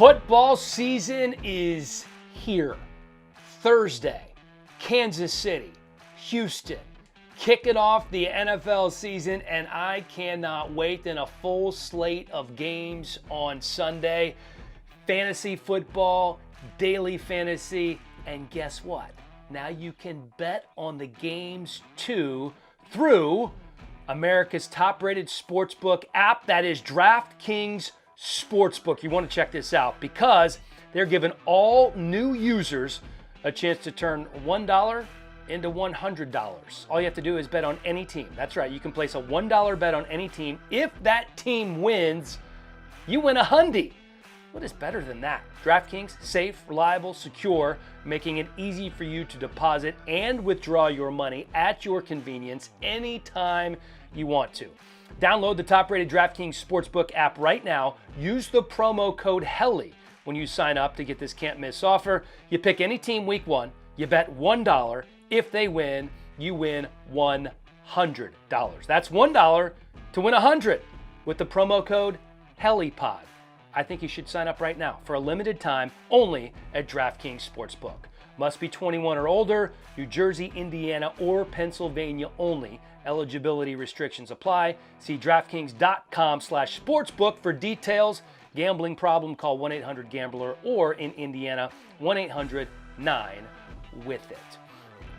Football season is here. Thursday, Kansas City, Houston, kicking off the NFL season, and I cannot wait. Then a full slate of games on Sunday. Fantasy football, daily fantasy, and guess what? Now you can bet on the games too through America's top-rated sportsbook app, that is DraftKings Sportsbook. You want to check this out because they're giving all new users a chance to turn $1 into $100. All you have to do is bet on any team. That's right, you can place a $1 bet on any team. If that team wins, you win $100. What is better than that? DraftKings, safe, reliable, secure, making it easy for you to deposit and withdraw your money at your convenience anytime you want to. Download the top-rated DraftKings Sportsbook app right now. Use the promo code HELLY when you sign up to get this can't-miss offer. You pick any team week one, you bet $1. If they win, you win $100. That's $1 to win $100 with the promo code HELLYPOD. I think you should sign up right now for a limited time only at DraftKings Sportsbook. Must be 21 or older, New Jersey, Indiana, or Pennsylvania only. Eligibility restrictions apply. See DraftKings.com/sportsbook for details. Gambling problem, call 1-800-GAMBLER or in Indiana, 1-800-9-WITH-IT.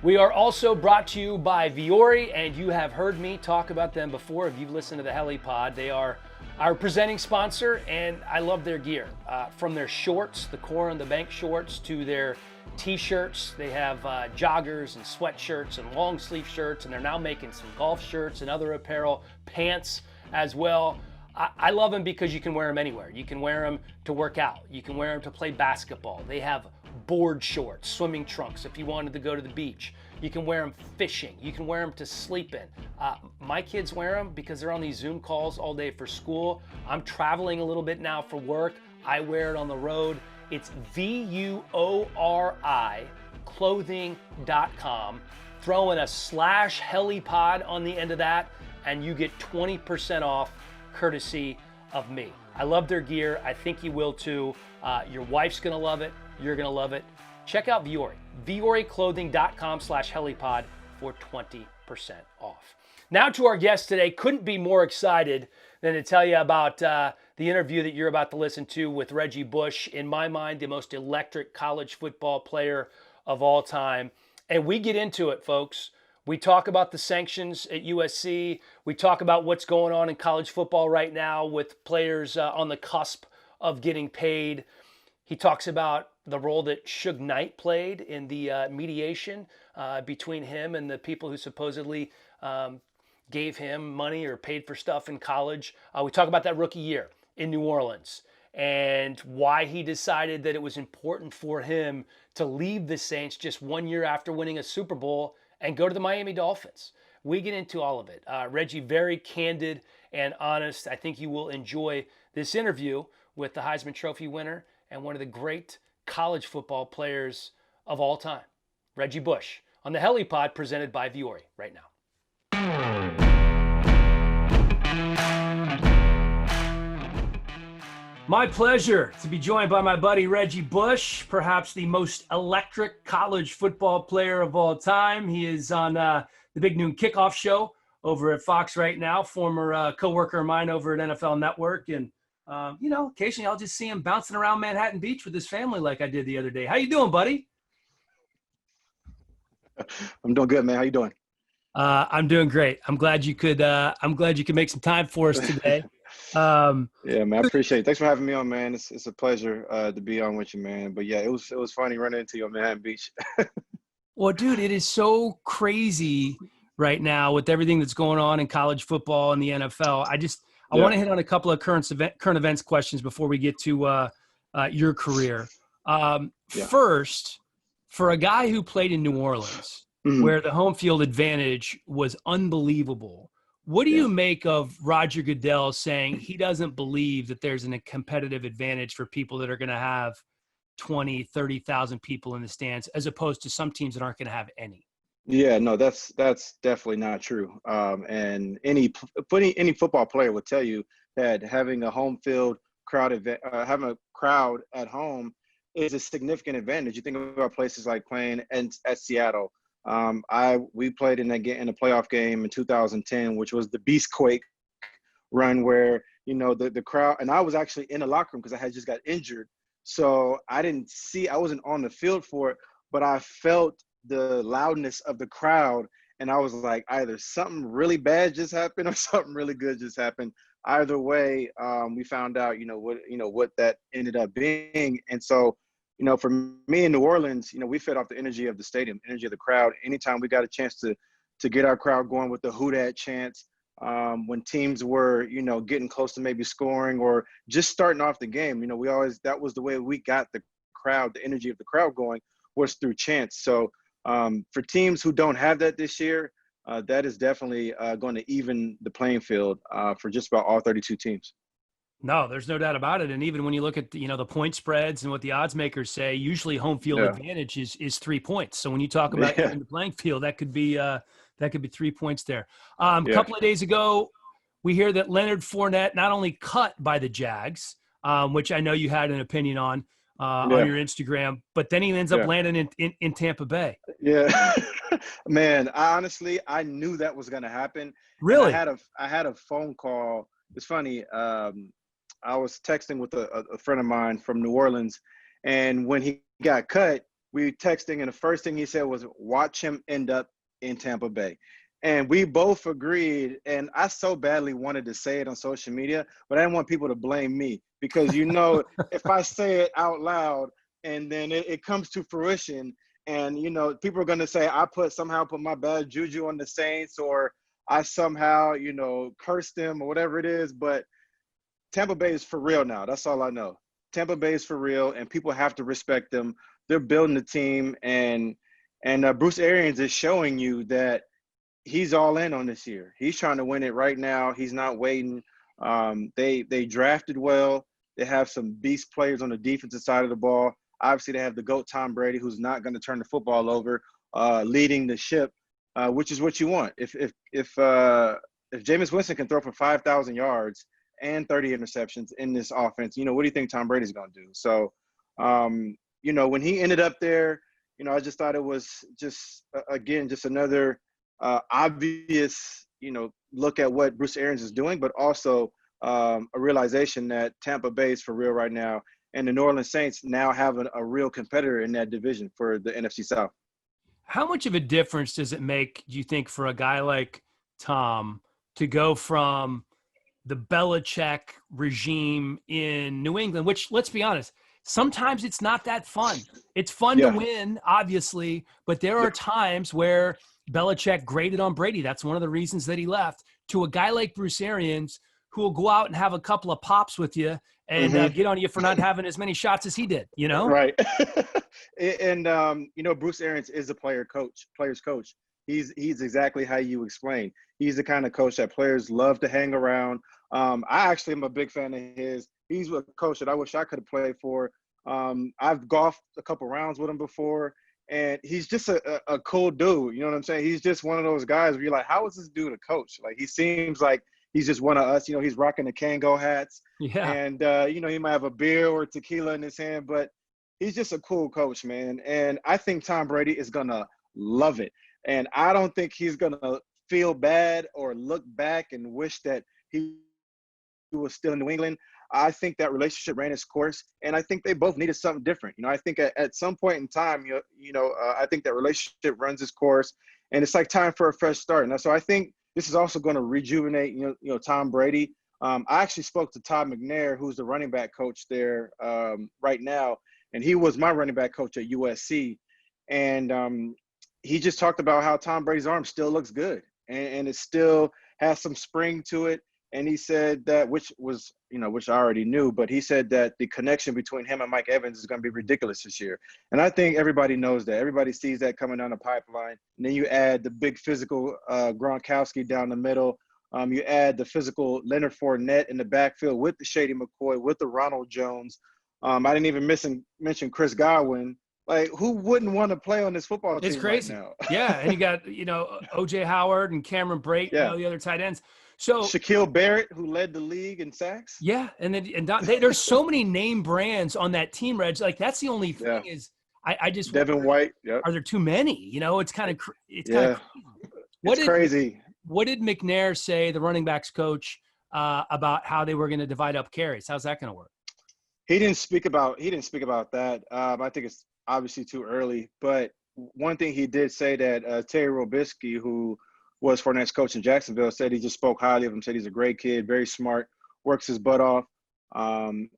We are also brought to you by Vuori, and you have heard me talk about them before. If you've listened to the Heli Pod, they are our presenting sponsor, and I love their gear. From their shorts, the Core on the Bank shorts, to their t-shirts. They have joggers and sweatshirts and long sleeve shirts, and they're now making some golf shirts and other apparel, pants as well. I love them because you can wear them anywhere. You can wear them to work out. You can wear them to play basketball. They have board shorts, swimming trunks if you wanted to go to the beach. You can wear them fishing. You can wear them to sleep in. My kids wear them because they're on these Zoom calls all day for school. I'm traveling a little bit now for work. I wear it on the road. It's VUORI clothing.com. Throw in a /HeliPod on the end of that, and you get 20% off courtesy of me. I love their gear. I think you will too. Your wife's gonna love it. You're gonna love it. Check out Vuori. VuoriClothing.com /HeliPod for 20% off. Now to our guest today. Couldn't be more excited than to tell you about the interview that you're about to listen to with Reggie Bush. In my mind, the most electric college football player of all time. And we get into it, folks. We talk about the sanctions at USC. We talk about what's going on in college football right now with players on the cusp of getting paid. He talks about the role that Suge Knight played in the mediation between him and the people who supposedly gave him money or paid for stuff in college. We talk about that rookie year in New Orleans and why he decided that it was important for him to leave the Saints just 1 year after winning a Super Bowl and go to the Miami Dolphins. We get into all of it. Reggie, very candid and honest. I think you will enjoy this interview with the Heisman Trophy winner and one of the great college football players of all time, Reggie Bush, on the HeliPod presented by Vuori right now. My pleasure to be joined by my buddy Reggie Bush, perhaps the most electric college football player of all time. He is on the Big Noon Kickoff show over at Fox right now, former coworker of mine over at NFL Network. And, occasionally I'll just see him bouncing around Manhattan Beach with his family like I did the other day. How you doing, buddy? I'm doing good, man. How you doing? I'm doing great. I'm glad you could make some time for us today. Yeah, man, I appreciate it. Thanks for having me on, man. It's a pleasure to be on with you, man. But yeah, it was funny running into you on Manhattan Beach. Well, dude, it is so crazy right now with everything that's going on in college football and the NFL. I want to hit on a couple of current events questions before we get to your career. First, for a guy who played in New Orleans, where the home field advantage was unbelievable, what do you make of Roger Goodell saying he doesn't believe that there's a competitive advantage for people that are going to have 20, 30,000 people in the stands as opposed to some teams that aren't going to have any? Yeah, no, that's definitely not true. And any football player will tell you that having a home field having a crowd at home is a significant advantage. You think about places like playing at Seattle. We played in a playoff game in 2010, which was the Beastquake run, where the crowd, and I was actually in the locker room because I had just got injured, so I wasn't on the field for it, but I felt the loudness of the crowd, and I was like, either something really bad just happened or something really good just happened. Either way, we found out what that ended up being. And so for me in New Orleans, we fed off the energy of the stadium, energy of the crowd. Anytime we got a chance to get our crowd going with the "Who Dat" chants, when teams were, getting close to maybe scoring or just starting off the game, that was the way we got the crowd, the energy of the crowd going, was through chants. So for teams who don't have that this year, that is definitely going to even the playing field for just about all 32 teams. No, there's no doubt about it. And even when you look at the point spreads and what the odds makers say, usually home field advantage is 3 points. So when you talk about even the playing field, that could be 3 points there. A couple of days ago, we hear that Leonard Fournette not only cut by the Jags, which I know you had an opinion on your Instagram, but then he ends up landing in Tampa Bay. Yeah, man. I knew that was going to happen. Really? And I had a phone call. It's funny. I was texting with a friend of mine from New Orleans, and when he got cut, we were texting, and the first thing he said was, "Watch him end up in Tampa Bay." And we both agreed, and I so badly wanted to say it on social media, but I didn't want people to blame me because, if I say it out loud and then it comes to fruition and, people are going to say I somehow put my bad juju on the Saints, or I somehow, cursed them or whatever it is. But Tampa Bay is for real now. That's all I know. Tampa Bay is for real, and people have to respect them. They're building the team, and Bruce Arians is showing you that he's all in on this year. He's trying to win it right now. He's not waiting. They drafted well. They have some beast players on the defensive side of the ball. Obviously, they have the GOAT Tom Brady, who's not going to turn the football over, leading the ship, which is what you want. If Jameis Winston can throw for 5,000 yards and 30 interceptions in this offense, what do you think Tom Brady's going to do? So, when he ended up there, I just thought it was just another obvious, look at what Bruce Arians is doing, but also a realization that Tampa Bay is for real right now, and the New Orleans Saints now have a real competitor in that division for the NFC South. How much of a difference does it make, do you think, for a guy like Tom to go from the Belichick regime in New England, which, let's be honest, sometimes it's not that fun. It's fun to win, obviously, but there are times where Belichick graded on Brady. That's one of the reasons that he left, to a guy like Bruce Arians, who will go out and have a couple of pops with you and get on you for not having as many shots as he did, Right. And, Bruce Arians is a player's coach. He's exactly how you explain. He's the kind of coach that players love to hang around. I actually am a big fan of his. He's a coach that I wish I could have played for. I've golfed a couple rounds with him before, and he's just a cool dude. You know what I'm saying? He's just one of those guys where you're like, how is this dude a coach? Like, he seems like he's just one of us. He's rocking the Kango hats. Yeah. And, he might have a beer or tequila in his hand, but he's just a cool coach, man. And I think Tom Brady is going to love it. And I don't think he's going to feel bad or look back and wish that he was still in New England. I think that relationship ran its course, and I think they both needed something different. I think at some point in time, I think that relationship runs its course, and it's like time for a fresh start. And so I think this is also going to rejuvenate, Tom Brady. I actually spoke to Todd McNair, who's the running back coach there right now, and he was my running back coach at USC. And he just talked about how Tom Brady's arm still looks good, and it still has some spring to it. And he said that, which I already knew, but he said that the connection between him and Mike Evans is going to be ridiculous this year. And I think everybody knows that. Everybody sees that coming down the pipeline. And then you add the big physical Gronkowski down the middle. You add the physical Leonard Fournette in the backfield with the Shady McCoy, with the Ronald Jones. I didn't even mention Chris Godwin, Like, who wouldn't want to play on this football It's team right crazy. now? Yeah, and you got, O.J. Howard and Cameron Brate and Yeah. all the other tight ends. So Shaquille Barrett, who led the league in sacks. yeah, and then there's so many name brands on that team, Reg. Like that's the only thing Yeah. is I just Devin wonder, White. Yep. are there too many? It's kind of Yeah. crazy. It's crazy. What did McNair say, the running backs coach, about how they were going to divide up carries? How's that going to work? He didn't speak about that. I think it's obviously too early. But one thing he did say that Terry Robisky, who was Fournette's coach in Jacksonville, said he just spoke highly of him. Said he's a great kid, very smart, works his butt off, and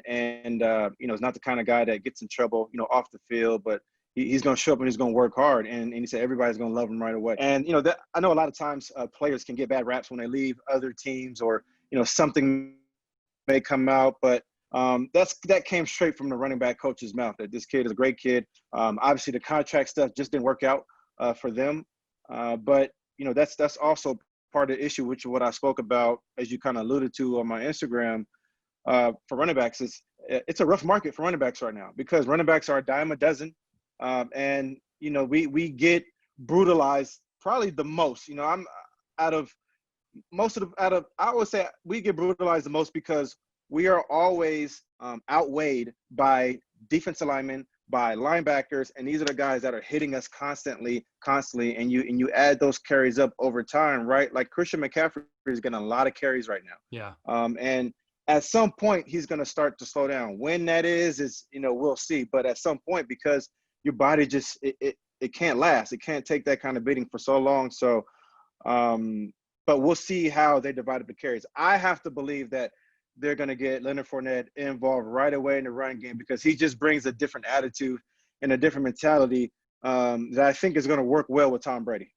he's not the kind of guy that gets in trouble, off the field. But he's going to show up and he's going to work hard. And he said everybody's going to love him right away. And that I know a lot of times players can get bad raps when they leave other teams, or something may come out, but that came straight from the running back coach's mouth, that this kid is a great kid. Obviously, the contract stuff just didn't work out for them. But that's also part of the issue, which is what I spoke about, as you kind of alluded to on my Instagram, for running backs. It's a rough market for running backs right now, because running backs are a dime a dozen. And we get brutalized probably the most. I would say we get brutalized the most because we are always outweighed by defensive linemen, by linebackers, and these are the guys that are hitting us constantly, and you add those carries up over time, right? Like Christian McCaffrey is getting a lot of carries right now. Yeah. And at some point he's going to start to slow down. When that is we'll see. But at some point, because your body just it can't last. It can't take that kind of beating for so long. So, but we'll see how they divide up the carries. I have to believe that they're going to get Leonard Fournette involved right away in the running game, because he just brings a different attitude and a different mentality that I think is going to work well with Tom Brady.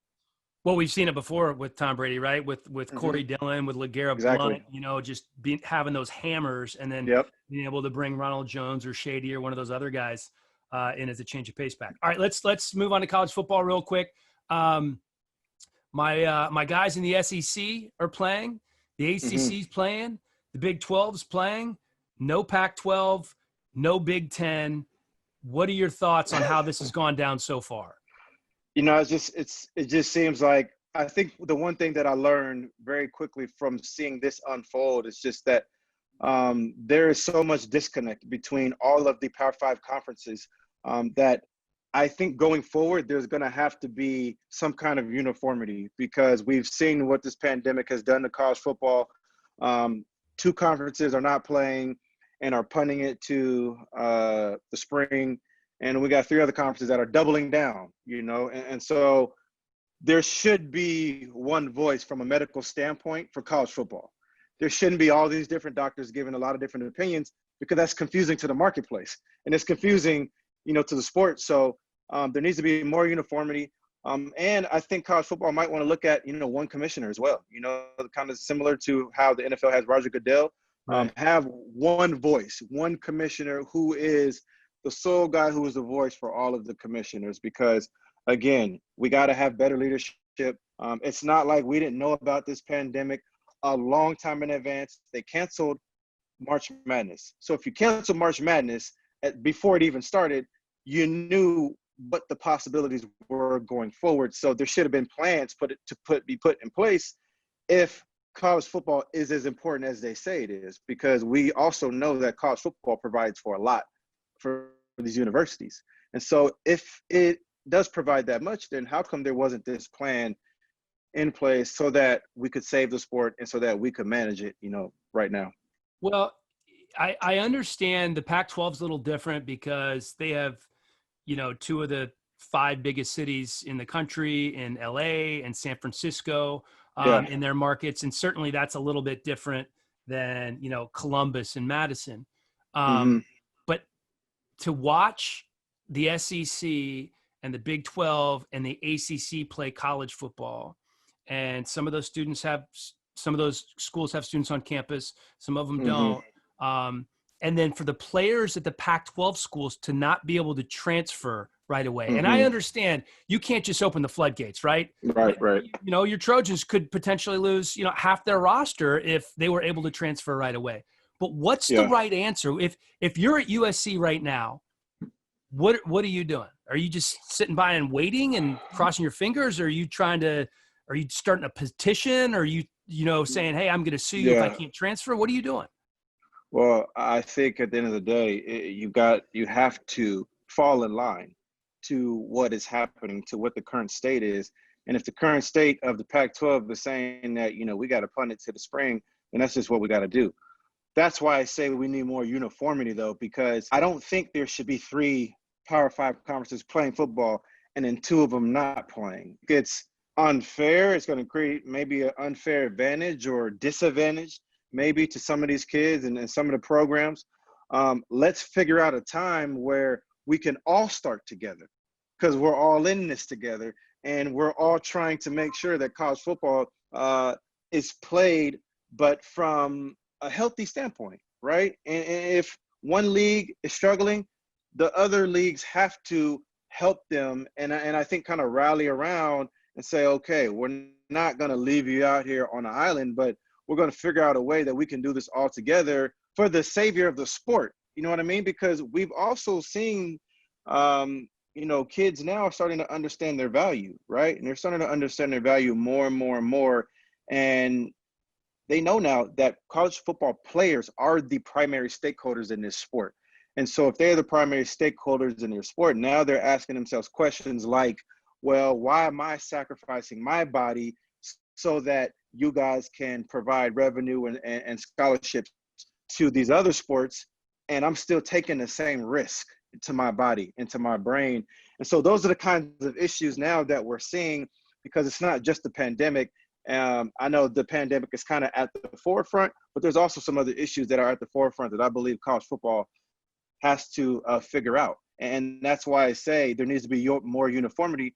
Well, we've seen it before with Tom Brady, right? With Corey Dillon, with LeGarrette Blount, just having those hammers, and then being able to bring Ronald Jones or Shady or one of those other guys in as a change of pace back. All right, let's move on to college football real quick. My guys in the SEC are playing. The ACC's playing. The Big 12's playing. No Pac-12, no Big 10. What are your thoughts on how this has gone down so far? It just seems like, I think the one thing that I learned very quickly from seeing this unfold is just that there is so much disconnect between all of the Power 5 conferences that I think going forward, there's going to have to be some kind of uniformity, because we've seen what this pandemic has done to college football. Two conferences are not playing and are punting it to the spring. And we got three other conferences that are doubling down, and so there should be one voice from a medical standpoint for college football. There shouldn't be all these different doctors giving a lot of different opinions, because that's confusing to the marketplace, and it's confusing, to the sport. So there needs to be more uniformity. And I think college football might want to look at, one commissioner as well, kind of similar to how the NFL has Roger Goodell. Have one voice, one commissioner who is the sole guy who is the voice for all of the commissioners, because, again, we got to have better leadership. It's not like we didn't know about this pandemic a long time in advance. They canceled March Madness. So if you cancel March Madness before it even started, you knew what the possibilities were going forward. So there should have been plans be put in place if college football is as important as they say it is, because we also know that college football provides for a lot for these universities. And so if it does provide that much, then how come there wasn't this plan in place so that we could save the sport and so that we could manage it, right now? Well, I understand the Pac-12 is a little different because they have, two of the 5 biggest cities in the country, in LA and San Francisco, in their markets. And certainly that's a little bit different than, Columbus and Madison. But to watch the SEC and the Big 12 and the ACC play college football, and some of those schools have students on campus, some of them don't. And then for the players at the Pac-12 schools to not be able to transfer right away. And I understand you can't just open the floodgates, right? Right. Your Trojans could potentially lose, half their roster if they were able to transfer right away. But what's the right answer? If you're at USC right now What are you doing? Are you just sitting by and waiting and crossing your fingers? Or are you starting a petition? Or are you saying, hey, I'm going to sue you if I Yeah. can't transfer? What are you doing? Well, I think at the end of the day, you have to fall in line to what is happening, to what the current state is. And if the current state of the Pac-12 is saying that, we got to punt it to the spring, then that's just what we got to do. That's why I say we need more uniformity, though, because I don't think there should be 3 Power 5 conferences playing football and then 2 of them not playing. It's unfair. It's going to create maybe an unfair advantage or disadvantage maybe to some of these kids and some of the programs. Let's figure out a time where we can all start together, because we're all in this together, and we're all trying to make sure that college football is played, but from a healthy standpoint, right? And if one league is struggling, the other leagues have to help them, and I think kind of rally around and say, okay, we're not going to leave you out here on an island, but we're going to figure out a way that we can do this all together for the savior of the sport. You know what I mean? Because we've also seen, kids now are starting to understand their value, right? And they're starting to understand their value more and more and more. And they know now that college football players are the primary stakeholders in this sport. And so if they're the primary stakeholders in their sport, now they're asking themselves questions like, well, why am I sacrificing my body so that you guys can provide revenue and scholarships to these other sports, and I'm still taking the same risk to my body and to my brain? And so those are the kinds of issues now that we're seeing, because it's not just the pandemic. I know the pandemic is kind of at the forefront, but there's also some other issues that are at the forefront that I believe college football has to figure out. And that's why I say there needs to be more uniformity,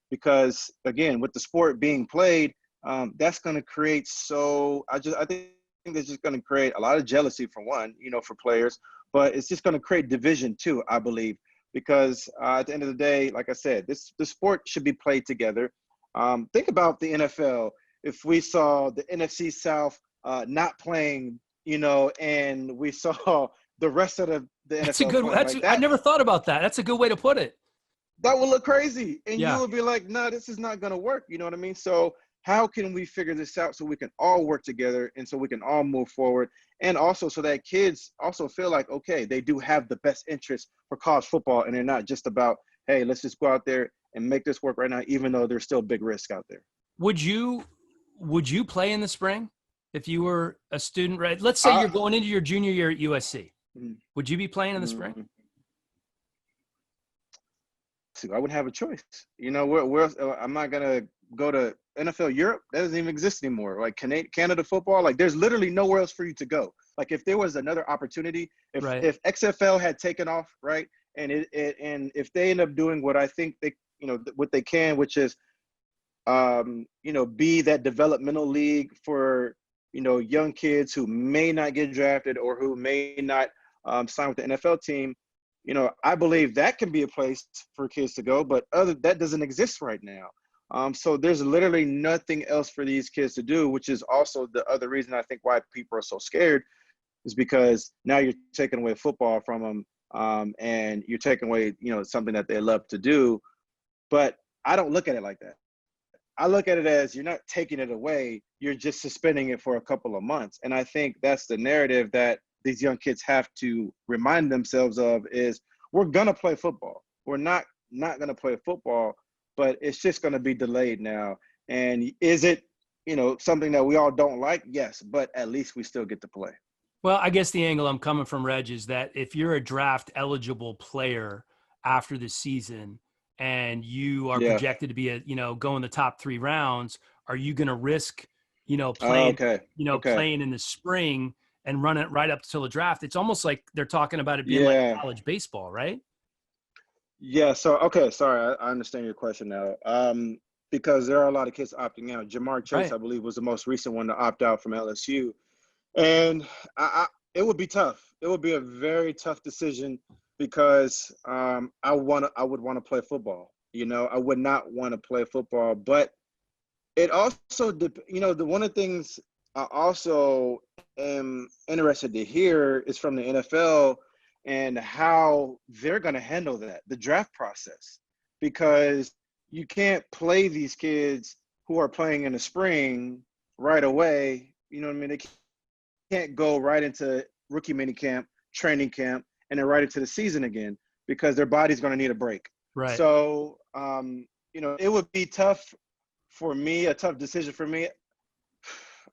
because again, with the sport being played, that's going to create I think it's just going to create a lot of jealousy for one, for players, but it's just going to create division too, I believe, because at the end of the day, like I said, the sport should be played together. Think about the NFL. If we saw the NFC South not playing, and we saw the rest of the That's a NFL good, playing like I that, never thought about that. That's a good way to put it. that would look crazy. And Yeah. you would be like, no, this is not going to work. You know what I mean? So how can we figure this out so we can all work together and so we can all move forward? And also so that kids also feel like, okay, they do have the best interest for college football, and they're not just about, hey, let's just go out there and make this work right now, even though there's still big risk out there. Would you play in the spring if you were a student, right? Let's say you're going into your junior year at USC. Would you be playing in the spring? I wouldn't have a choice. I'm not going to go to NFL Europe. That doesn't even exist anymore. Like Canada football, like there's literally nowhere else for you to go. Like if there was another opportunity, if XFL had taken off, right, and and if they end up doing what I think they, what they can, which is, be that developmental league for, young kids who may not get drafted or who may not sign with the NFL team. I believe that can be a place for kids to go, but that doesn't exist right now. So there's literally nothing else for these kids to do, which is also the other reason I think why people are so scared, is because now you're taking away football from them, and you're taking away, something that they love to do. But I don't look at it like that. I look at it as you're not taking it away, you're just suspending it for a couple of months. And I think that's the narrative that these young kids have to remind themselves of, is we're going to play football. We're not going to play football, but it's just going to be delayed now. And is it, something that we all don't like? Yes, but at least we still get to play. Well, I guess the angle I'm coming from, Reg, is that if you're a draft eligible player after the season and you are projected to be go in the top 3 rounds, are you going to risk, playing, playing in the spring and run it right up till the draft? It's almost like they're talking about it being like college baseball, right? Yeah. So, okay. Sorry. I understand your question now. Because there are a lot of kids opting out. Jamar Chase, I believe, was the most recent one to opt out from LSU. And it would be tough. It would be a very tough decision, because I would want to play football. I would not want to play football, but it also, one of the things I also am interested to hear is from the NFL, and how they're going to handle that, the draft process, because you can't play these kids who are playing in the spring right away. You know what I mean? They can't go right into rookie mini camp, training camp, and then right into the season again, because their body's going to need a break. Right. So, it would be tough for me, a tough decision for me.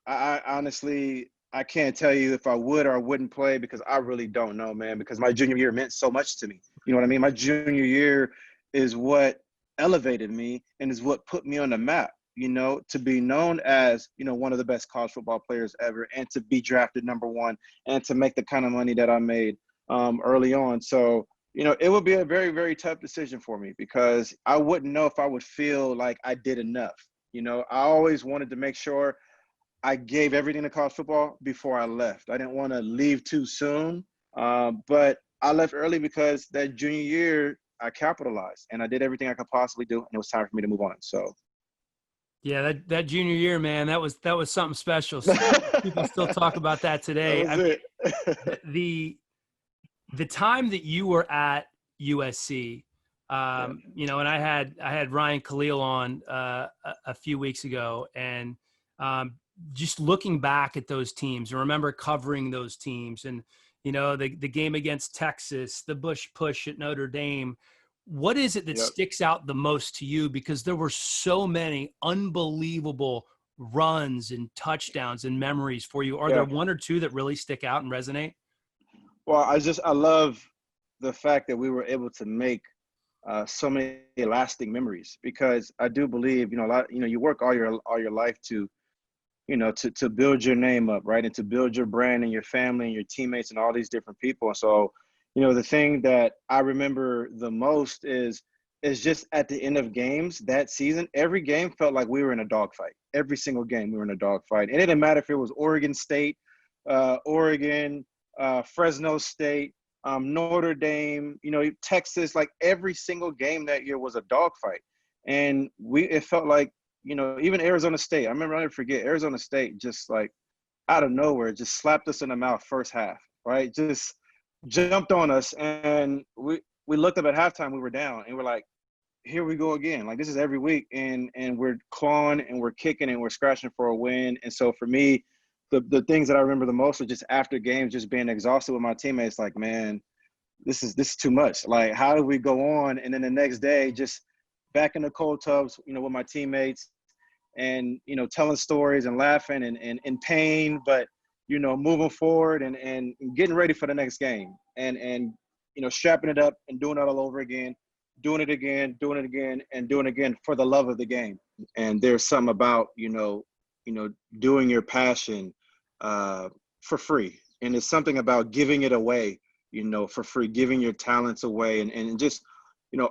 I honestly, I can't tell you if I would or I wouldn't play, because I really don't know, man, because my junior year meant so much to me. You know what I mean? My junior year is what elevated me and is what put me on the map, to be known as, one of the best college football players ever, and to be drafted number one, and to make the kind of money that I made early on. So, it would be a very, very tough decision for me, because I wouldn't know if I would feel like I did enough. I always wanted to make sure I gave everything to college football before I left. I didn't want to leave too soon, but I left early because that junior year I capitalized and I did everything I could possibly do, and it was time for me to move on. So, yeah, that junior year, man, that was something special. People still talk about that today. That was it. The time that you were at USC, and I had Ryan Khalil on a few weeks ago, and just looking back at those teams, and remember covering those teams, and the game against Texas, the Bush push at Notre Dame. What is it that sticks out the most to you? Because there were so many unbelievable runs and touchdowns and memories for you. Are there one or two that really stick out and resonate? Well, I love the fact that we were able to make so many lasting memories, because I do believe, you work all your life to build your name up, right? And to build your brand and your family and your teammates and all these different people. And so, the thing that I remember the most is just at the end of games that season, every game felt like we were in a dogfight. Every single game we were in a dogfight. And it didn't matter if it was Oregon State, Oregon, Fresno State, Notre Dame, Texas, like every single game that year was a dogfight. And it felt like, even Arizona State, I remember, I'll never forget, Arizona State just like out of nowhere, just slapped us in the mouth first half, right? Just jumped on us. And we looked up at halftime, we were down, and we're like, here we go again. Like, this is every week. And we're clawing and we're kicking and we're scratching for a win. And so for me, the things that I remember the most are just after games, just being exhausted with my teammates, like, man, this is too much. Like, how do we go on? And then the next day, just back in the cold tubs, with my teammates, and, telling stories and laughing and in pain, but, moving forward and getting ready for the next game, and strapping it up and doing it all over again, doing it again, doing it again, and doing it again for the love of the game. And there's something about, doing your passion for free. And it's something about giving it away, for free, giving your talents away, and just,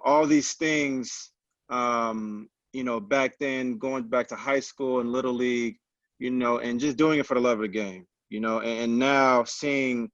all these things, back then, going back to high school and little league, and just doing it for the love of the game, and now seeing,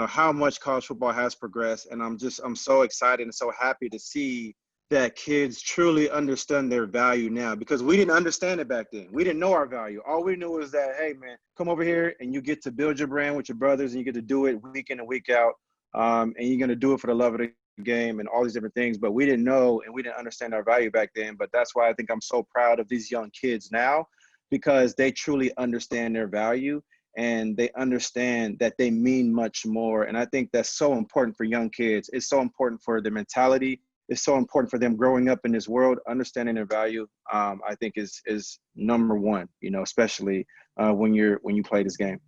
how much college football has progressed. And I'm so excited and so happy to see that kids truly understand their value now, because we didn't understand it back then. We didn't know our value. All we knew was that, hey, man, come over here and you get to build your brand with your brothers, and you get to do it week in and week out. And you're going to do it for the love of the game and all these different things. But we didn't know, and we didn't understand our value back then. But that's why I think I'm so proud of these young kids now, because they truly understand their value, and they understand that they mean much more. And I think that's so important for young kids. It's so important for their mentality. It's so important for them growing up in this world, understanding their value. I think is number one, especially when you play this game.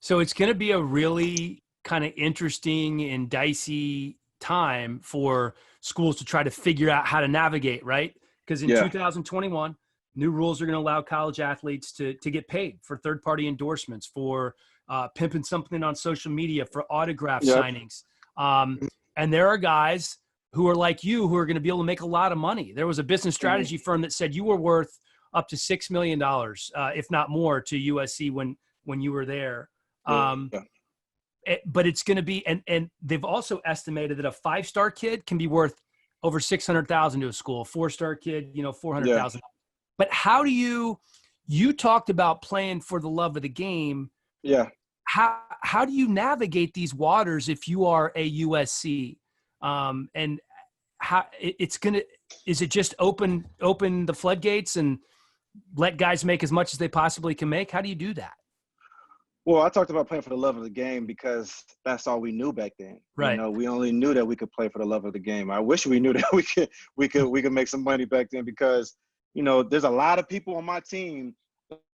So it's going to be a really kind of interesting and dicey time for schools to try to figure out how to navigate, right? Because in 2021, new rules are going to allow college athletes to get paid for third-party endorsements, for pimping something on social media, for autograph signings. And there are guys who are like you, who are going to be able to make a lot of money. There was a business strategy firm that said you were worth up to $6 million, if not more, to USC when you were there. But it's going to be, and they've also estimated that a 5-star kid can be worth over $600,000 to a school. A 4-star kid, $400,000. But how do you talked about playing for the love of the game. Yeah. how do you navigate these waters if you are a USC? And how is it just open the floodgates and let guys make as much as they possibly can make? How do you do that? Well, I talked about playing for the love of the game because that's all we knew back then. Right. You know, we only knew that we could play for the love of the game. I wish we knew that we could make some money back then because, you know, there's a lot of people on my team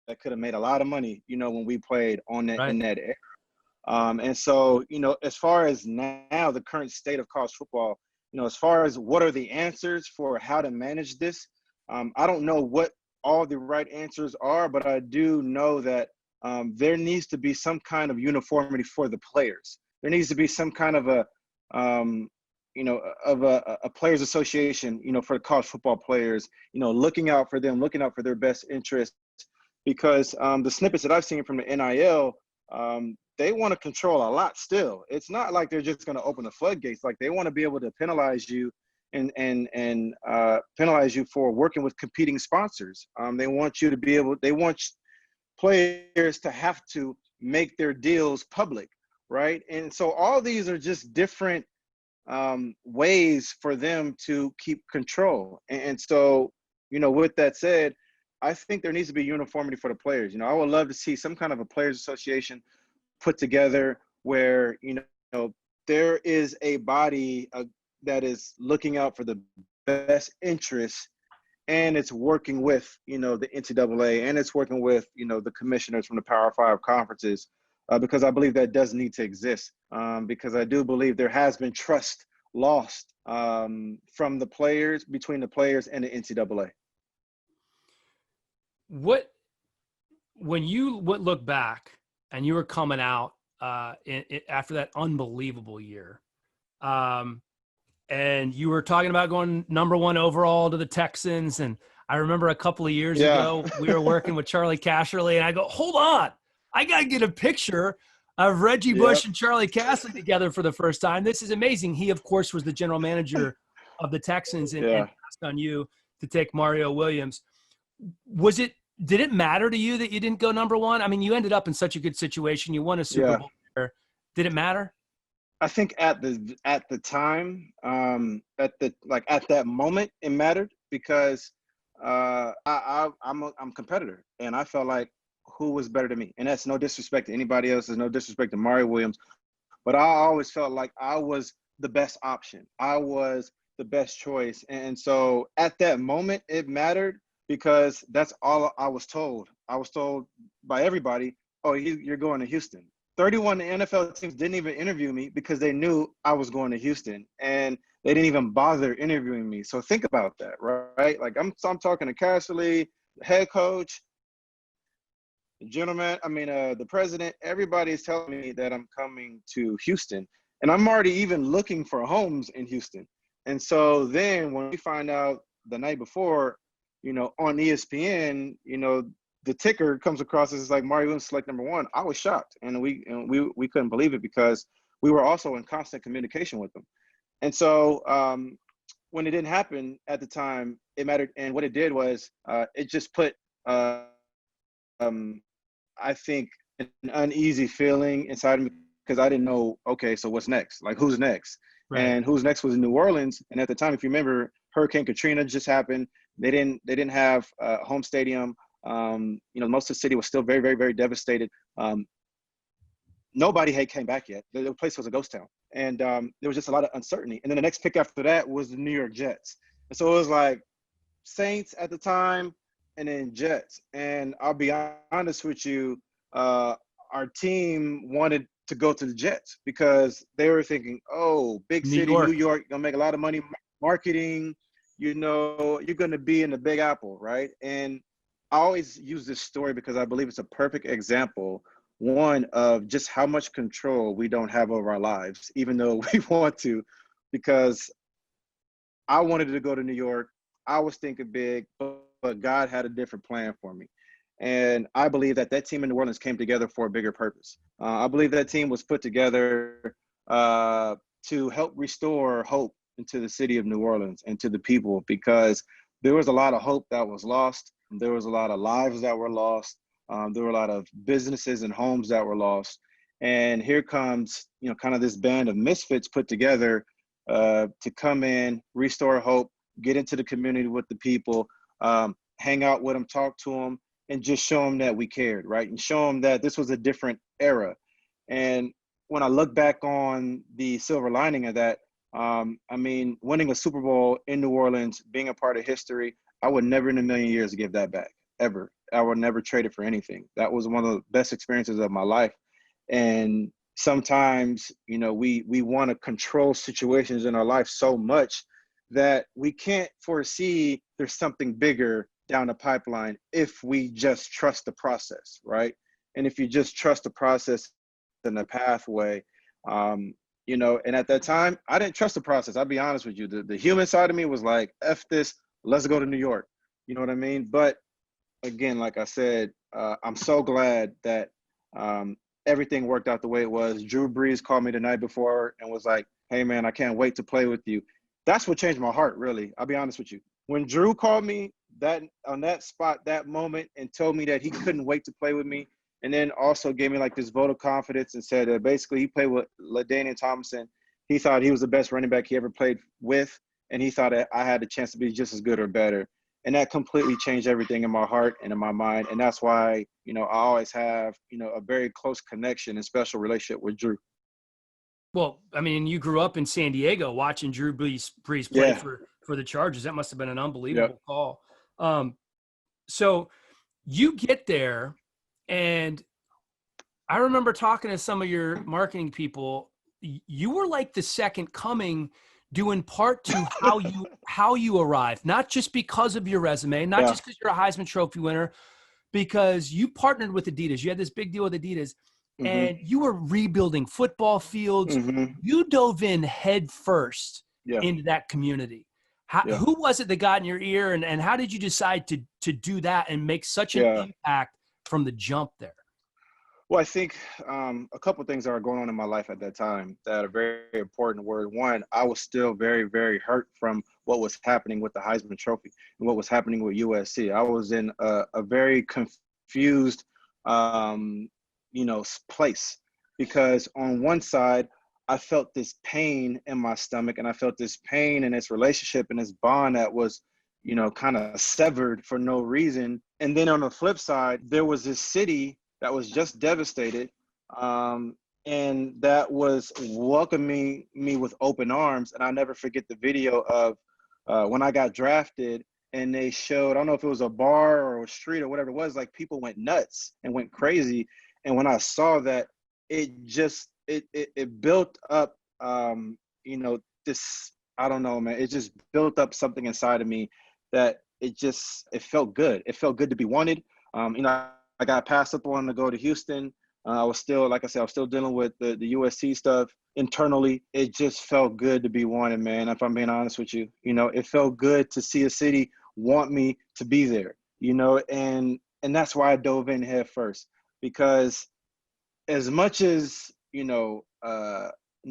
that could have made a lot of money, you know, when we played on that in that era. And so, you know, as far as now, the current state of college football, you know, as far as what are the answers for how to manage this, I don't know what all the right answers are, but I do know that there needs to be some kind of uniformity for the players. There needs to be some kind of a, you know, of a players association, you know, for college football players, you know, looking out for them, looking out for their best interests, because the snippets that I've seen from the NIL, they want to control a lot still. It's not like they're just going to open the floodgates. Like they want to be able to penalize you and penalize you for working with competing sponsors. They want you to be able, they want players to have to make their deals public, right? And so all these are just different ways for them to keep control. And so, you know, with that said, I think there needs to be uniformity for the players. You know, I would love to see some kind of a players association put together where, you know, there is a body that is looking out for the best interests, and it's working with, you know, the NCAA, and it's working with, you know, the commissioners from the Power 5 conferences, because I believe that does need to exist, because I do believe there has been trust lost from the players, between the players and the NCAA. When you would look back and you were coming out after that unbelievable year, and you were talking about going #1 overall to the Texans. And I remember a couple of years ago, we were working with Charlie Casserly, and I go, hold on, I got to get a picture of Reggie Bush and Charlie Casserly together for the first time. This is amazing. He, of course, was the general manager of the Texans and asked on you to take Mario Williams. Did it matter to you that you didn't go #1? I mean, you ended up in such a good situation. You won a Super Bowl there. Did it matter? I think at the time, at that moment, it mattered because I'm a competitor, and I felt like who was better than me, and that's no disrespect to anybody else. There's no disrespect to Mario Williams, but I always felt like I was the best option. I was the best choice, and so at that moment, it mattered because that's all I was told. I was told by everybody, "Oh, you're going to Houston." 31 NFL teams didn't even interview me because they knew I was going to Houston, and they didn't even bother interviewing me. So think about that, right? Like I'm talking to Casserly, the head coach, the the president. Everybody is telling me that I'm coming to Houston, and I'm already even looking for homes in Houston. And so then when we find out the night before, you know, on ESPN, you know, the ticker comes across as like Mario Williams select #1. I was shocked, and we couldn't believe it because we were also in constant communication with them. And so when it didn't happen at the time, it mattered. And what it did was it just put, I think, an uneasy feeling inside of me because I didn't know, okay, so what's next? Like, who's next? Right. And who's next was in New Orleans. And at the time, if you remember, Hurricane Katrina just happened. They didn't have a home stadium. You know, most of the city was still very, very, very devastated. Nobody had came back yet. The place was a ghost town. And there was just a lot of uncertainty. And then the next pick after that was the New York Jets. And so it was like Saints at the time and then Jets. And I'll be honest with you, our team wanted to go to the Jets because they were thinking, oh, big city, New York, gonna make a lot of money marketing. You know, you're going to be in the Big Apple, right? And I always use this story because I believe it's a perfect example, one, of just how much control we don't have over our lives, even though we want to, because I wanted to go to New York. I was thinking big, but God had a different plan for me. And I believe that team in New Orleans came together for a bigger purpose. I believe that team was put together to help restore hope into the city of New Orleans and to the people, because there was a lot of hope that was lost. There was a lot of lives that were lost. There were a lot of businesses and homes that were lost. And here comes, kind of this band of misfits put together to come in, restore hope, get into the community with the people, hang out with them, talk to them, and just show them that we cared, right? And show them that this was a different era. And when I look back on the silver lining of that, winning a Super Bowl in New Orleans, being a part of history, I would never in a million years give that back, ever. I would never trade it for anything. That was one of the best experiences of my life. And sometimes, we want to control situations in our life so much that we can't foresee there's something bigger down the pipeline if we just trust the process, right? And if you just trust the process and the pathway, and at that time, I didn't trust the process. I'll be honest with you. The human side of me was like, F this, let's go to New York. You know what I mean? But again, like I said, I'm so glad that everything worked out the way it was. Drew Brees called me the night before and was like, hey, man, I can't wait to play with you. That's what changed my heart, really. I'll be honest with you. When Drew called me on that spot, that moment, and told me that he couldn't wait to play with me, and then also gave me like this vote of confidence and said that basically he played with LaDainian Tomlinson. He thought he was the best running back he ever played with, and he thought that I had a chance to be just as good or better. And that completely changed everything in my heart and in my mind. And that's why, I always have, a very close connection and special relationship with Drew. Well, I mean, you grew up in San Diego watching Drew Brees play for the Chargers. That must have been an unbelievable call. So you get there, and I remember talking to some of your marketing people. You were like the second coming, due in part to how you arrived, not just because of your resume, not just because you're a Heisman Trophy winner, because you partnered with Adidas. You had this big deal with Adidas, and you were rebuilding football fields. You dove in head first into that community. Who was it that got in your ear, and how did you decide to do that and make such an impact from the jump there? Well, I think a couple of things that are going on in my life at that time that are very important were, one, I was still very, very hurt from what was happening with the Heisman Trophy and what was happening with USC. I was in a very confused, place, because on one side, I felt this pain in my stomach, and I felt this pain in this relationship and this bond that was, kind of severed for no reason. And then on the flip side, there was this city that was just devastated, and that was welcoming me with open arms. And I'll never forget the video of when I got drafted, and they showed, I don't know if it was a bar or a street or whatever it was, like people went nuts and went crazy. And when I saw that, it just, it built up, this, I don't know, man, it just built up something inside of me that it felt good. It felt good to be wanted. I got passed up on to go to Houston. I was still, like I said, I was still dealing with the USC stuff internally. It just felt good to be wanted, man. If I'm being honest with you, it felt good to see a city want me to be there, and that's why I dove in head first, because as much as, New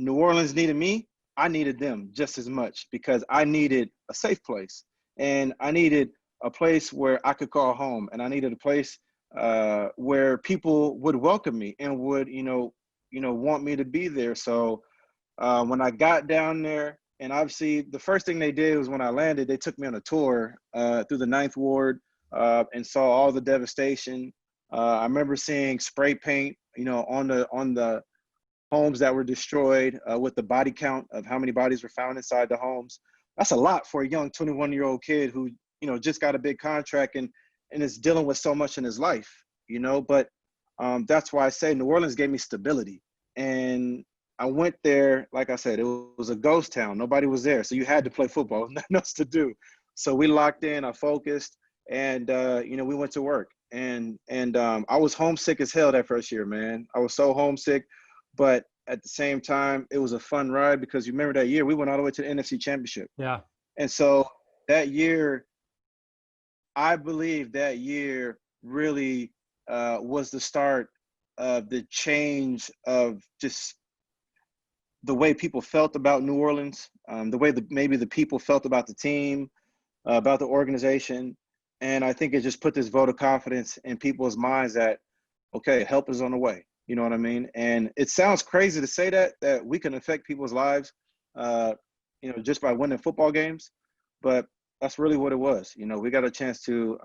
Orleans needed me, I needed them just as much, because I needed a safe place, and I needed a place where I could call home, and I needed a place where people would welcome me and would, want me to be there. So when I got down there, and obviously the first thing they did was when I landed, they took me on a tour through the Ninth Ward and saw all the devastation. I remember seeing spray paint, on the homes that were destroyed with the body count of how many bodies were found inside the homes. That's a lot for a young 21-year-old kid who, just got a big contract and is dealing with so much in his life, but that's why I say New Orleans gave me stability. And I went there, like I said, it was a ghost town. Nobody was there. So you had to play football, nothing else to do. So we locked in, I focused, and, we went to work. And I was homesick as hell that first year, man. I was so homesick, but at the same time, it was a fun ride, because you remember that year, we went all the way to the NFC Championship. Yeah. And so that year, I believe that year really was the start of the change of just the way people felt about New Orleans, the way maybe the people felt about the team, about the organization. And I think it just put this vote of confidence in people's minds that, okay, help is on the way. You know what I mean? And it sounds crazy to say that we can affect people's lives, just by winning football games, but that's really what it was. We got a chance to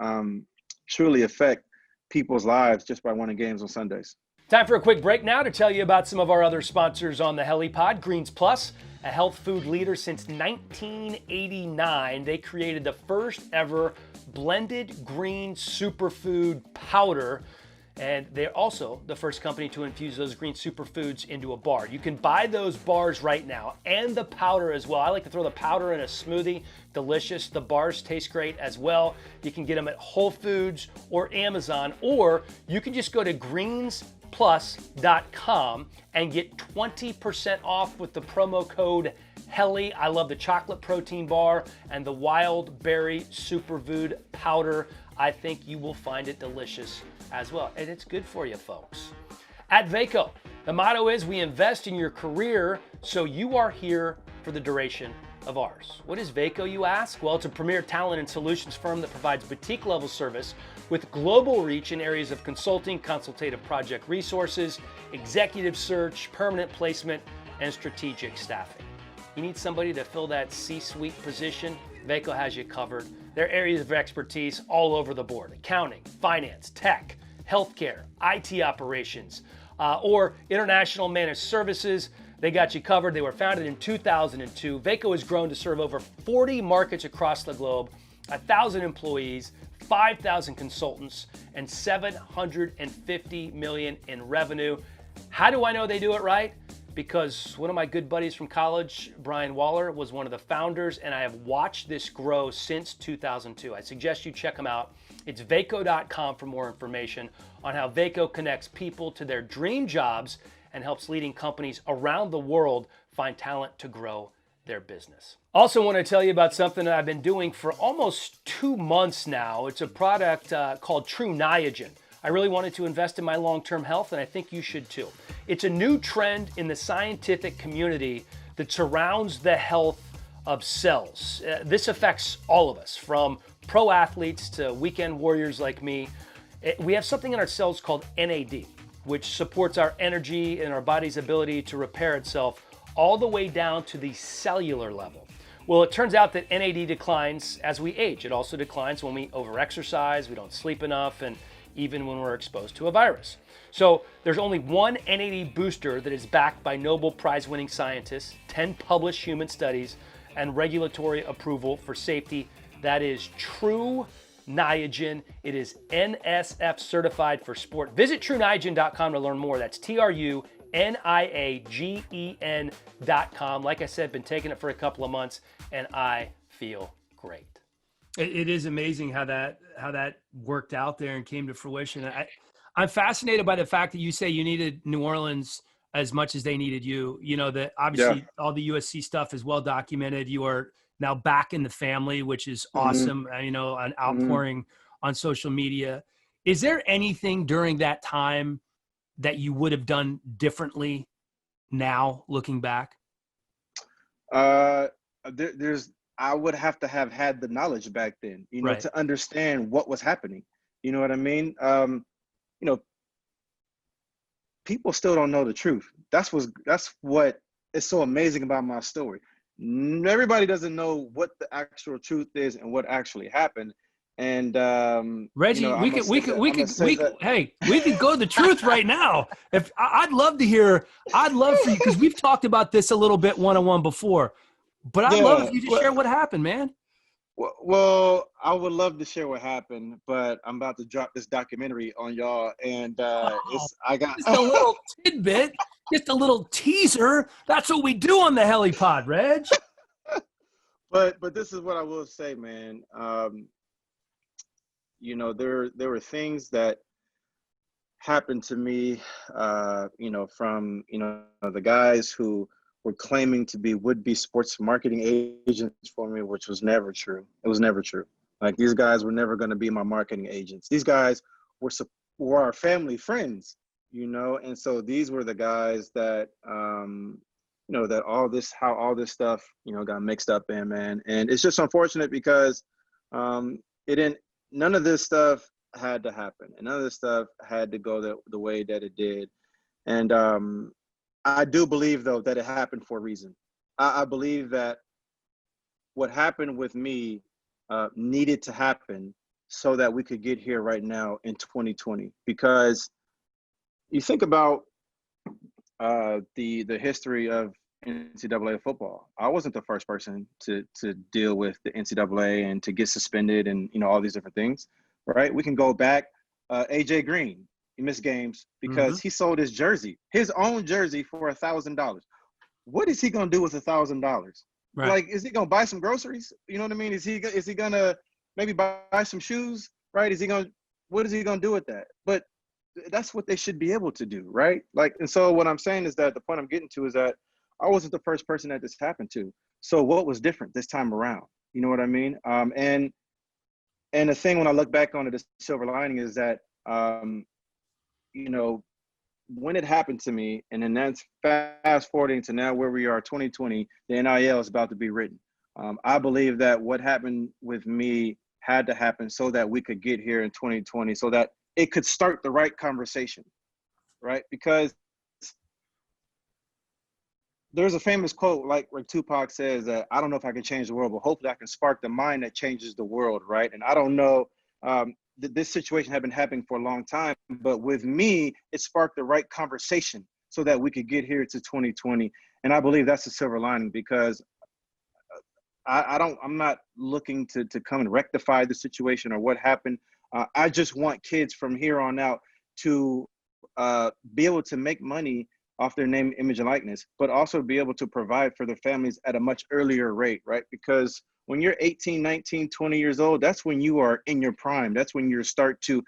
truly affect people's lives just by winning games on Sundays. Time for a quick break now to tell you about some of our other sponsors on the HeliPod. Greens Plus, a health food leader since 1989. They created the first ever blended green superfood powder. And they're also the first company to infuse those green superfoods into a bar. You can buy those bars right now and the powder as well. I like to throw the powder in a smoothie. Delicious. The bars taste great as well. You can get them at Whole Foods or Amazon, or you can just go to greensplus.com and get 20% off with the promo code HELI. I love the chocolate protein bar and the wild berry superfood powder. I think you will find it delicious as well. And it's good for you, folks. At Vaco, the motto is we invest in your career so you are here for the duration of ours. What is Vaco, you ask? Well, it's a premier talent and solutions firm that provides boutique level service with global reach in areas of consulting, consultative project resources, executive search, permanent placement, and strategic staffing. You need somebody to fill that C-suite position? Vaco has you covered. Their areas of expertise all over the board: accounting, finance, tech, healthcare, IT operations, or international managed services. They got you covered. They were founded in 2002. Vaco has grown to serve over 40 markets across the globe, 1,000 employees, 5,000 consultants, and $750 million in revenue. How do I know they do it right? Because one of my good buddies from college, Brian Waller, was one of the founders, and I have watched this grow since 2002. I suggest you check them out. It's vaco.com for more information on how Vaco connects people to their dream jobs and helps leading companies around the world find talent to grow their business. Also want to tell you about something that I've been doing for almost 2 months now. It's a product called True Niagen. I really wanted to invest in my long-term health, and I think you should too. It's a new trend in the scientific community that surrounds the health of cells. This affects all of us, from pro athletes to weekend warriors like me. We have something in our cells called NAD, which supports our energy and our body's ability to repair itself all the way down to the cellular level. Well, it turns out that NAD declines as we age. It also declines when we overexercise, we don't sleep enough, and even when we're exposed to a virus. So there's only one NAD booster that is backed by Nobel Prize-winning scientists, 10 published human studies, and regulatory approval for safety. That is True Niagen. It is NSF certified for sport. Visit TrueNiagen.com to learn more. That's TrueNiagen.com. Like I said, been taking it for a couple of months, and I feel great. It is amazing how that worked out there and came to fruition. I'm fascinated by the fact that you say you needed New Orleans as much as they needed you. You know, that obviously all the USC stuff is well documented. You are now back in the family, which is awesome. You know, an outpouring on social media. Is there anything during that time that you would have done differently now, looking back? I would have to have had the knowledge back then, right, to understand what was happening. You know what I mean? People still don't know the truth. That's what is so amazing about my story. Everybody doesn't know what the actual truth is and what actually happened. And Reggie, we could go the truth right now. I'd love for you, because we've talked about this a little bit one-on-one before. But I'd love if you just share what happened, man. Well, I would love to share what happened, but I'm about to drop this documentary on y'all, and I got just a little tidbit, just a little teaser. That's what we do on the HeliPod, Reg. But this is what I will say, man. There were things that happened to me, from the guys who were claiming to be would-be sports marketing agents for me, which was never true. It was never true. Like, these guys were never going to be my marketing agents. These guys were our family friends, and so these were the guys that, that all this stuff, got mixed up in, man. And it's just unfortunate because none of this stuff had to happen, and none of this stuff had to go the way that it did. And I do believe, though, that it happened for a reason. I believe that what happened with me needed to happen so that we could get here right now in 2020. Because you think about the history of NCAA football. I wasn't the first person to deal with the NCAA and to get suspended and all these different things, right? We can go back. AJ Green, he missed games because he sold his own jersey for $1,000. What is he gonna do with $1,000? Right. Like, is he gonna buy some groceries? You know what I mean? Is he gonna maybe buy some shoes? Right? What is he gonna do with that? But that's what they should be able to do, right? Like, and so what I'm saying is that the point I'm getting to is that I wasn't the first person that this happened to. So what was different this time around? You know what I mean? And the thing when I look back on it, the silver lining is that, when it happened to me, and then that's fast forwarding to now where we are, 2020, the NIL is about to be written. I believe that what happened with me had to happen so that we could get here in 2020, so that it could start the right conversation, right? Because there's a famous quote, like where Tupac says that, I don't know if I can change the world, but hopefully I can spark the mind that changes the world, right? And I don't know, this situation had been happening for a long time, but with me, it sparked the right conversation so that we could get here to 2020. And I believe that's a silver lining, because I'm not looking to come and rectify the situation or what happened. I just want kids from here on out to be able to make money off their name, image, and likeness, but also be able to provide for their families at a much earlier rate, right? Because when you're 18, 19, 20 years old, that's when you are in your prime. That's when you start to,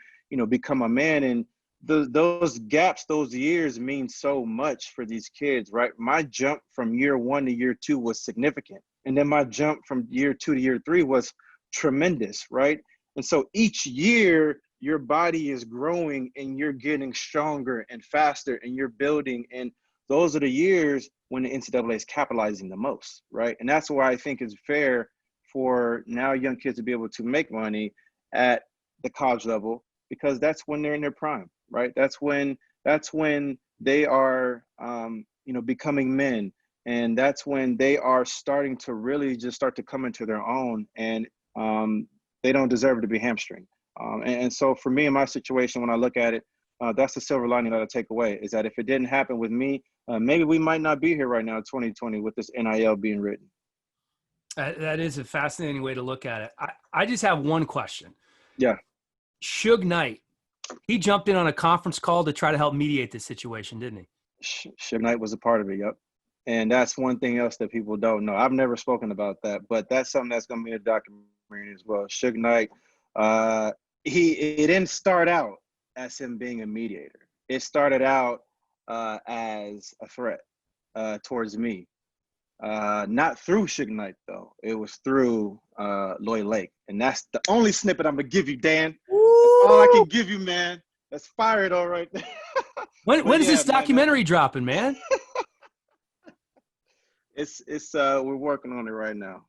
become a man. And those gaps, those years mean so much for these kids, right? My jump from year 1 to year 2 was significant. And then my jump from year 2 to year 3 was tremendous, right? And so each year, your body is growing and you're getting stronger and faster and you're building. And those are the years when the NCAA is capitalizing the most, right? And that's why I think it's fair for now young kids to be able to make money at the college level, because that's when they're in their prime, right? That's when they are, becoming men. And that's when they are starting to really just start to come into their own, and they don't deserve to be hamstringed. And so for me, in my situation, when I look at it, that's the silver lining that I take away, is that if it didn't happen with me, maybe we might not be here right now in 2020 with this NIL being written. That is a fascinating way to look at it. I just have one question. Yeah. Suge Knight, he jumped in on a conference call to try to help mediate this situation, didn't he? Suge Knight was a part of it, yep. And that's one thing else that people don't know. I've never spoken about that, but that's something that's going to be a documentary as well. Suge Knight, it didn't start out as him being a mediator. It started out as a threat towards me. Not through Suge Knight, though. It was through Lloyd Lake. And that's the only snippet I'm going to give you, Dan. That's all I can give you, man. That's fired all right there. When's this documentary dropping, man? It's we're working on it right now.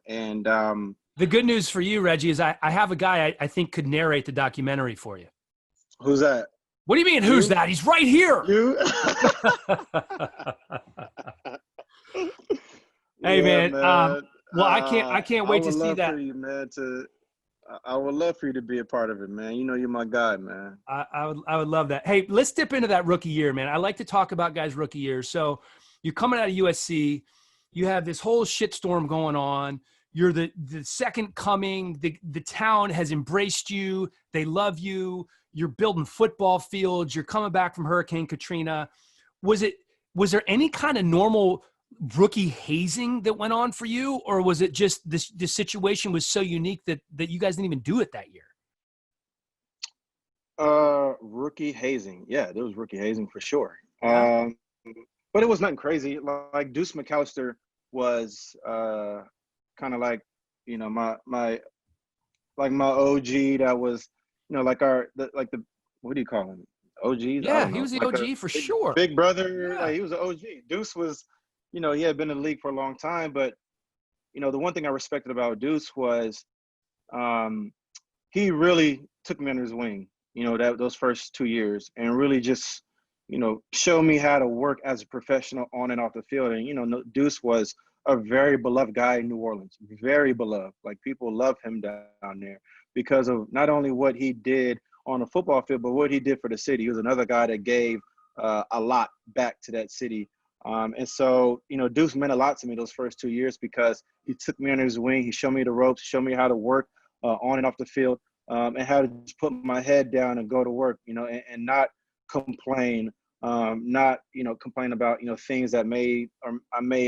And the good news for you, Reggie, is I have a guy I think could narrate the documentary for you. Who's that? What do you mean, who's that? He's right here. You? Hey, man. Man. Well, I can't wait to see that. For you, man, I would love for you to be a part of it, man. You know, you're my guy, man. I would love that. Hey, let's dip into that rookie year, man. I like to talk about guys' rookie years. So you're coming out of USC. You have this whole shitstorm going on. You're the second coming. The town has embraced you. They love you. You're building football fields. You're coming back from Hurricane Katrina. Was there any kind of normal rookie hazing that went on for you, or was it just this situation was so unique that you guys didn't even do it that year? Rookie hazing. Yeah, there was rookie hazing for sure. Yeah. But it was nothing crazy. Like Deuce McAllister was kind of like, my OG that was, like what do you call him? OG? Yeah, he was the OG for sure. Big brother. Yeah. Like, he was an OG. Deuce was, he had been in the league for a long time, but, the one thing I respected about Deuce was he really took me under his wing, those first 2 years, and really just show me how to work as a professional on and off the field. And, Deuce was a very beloved guy in New Orleans, very beloved. Like, people love him down there because of not only what he did on the football field, but what he did for the city. He was another guy that gave a lot back to that city. And so, Deuce meant a lot to me those first 2 years because he took me under his wing. He showed me the ropes, showed me how to work on and off the field, and how to just put my head down and go to work, and not complain, not, complain about, things that I may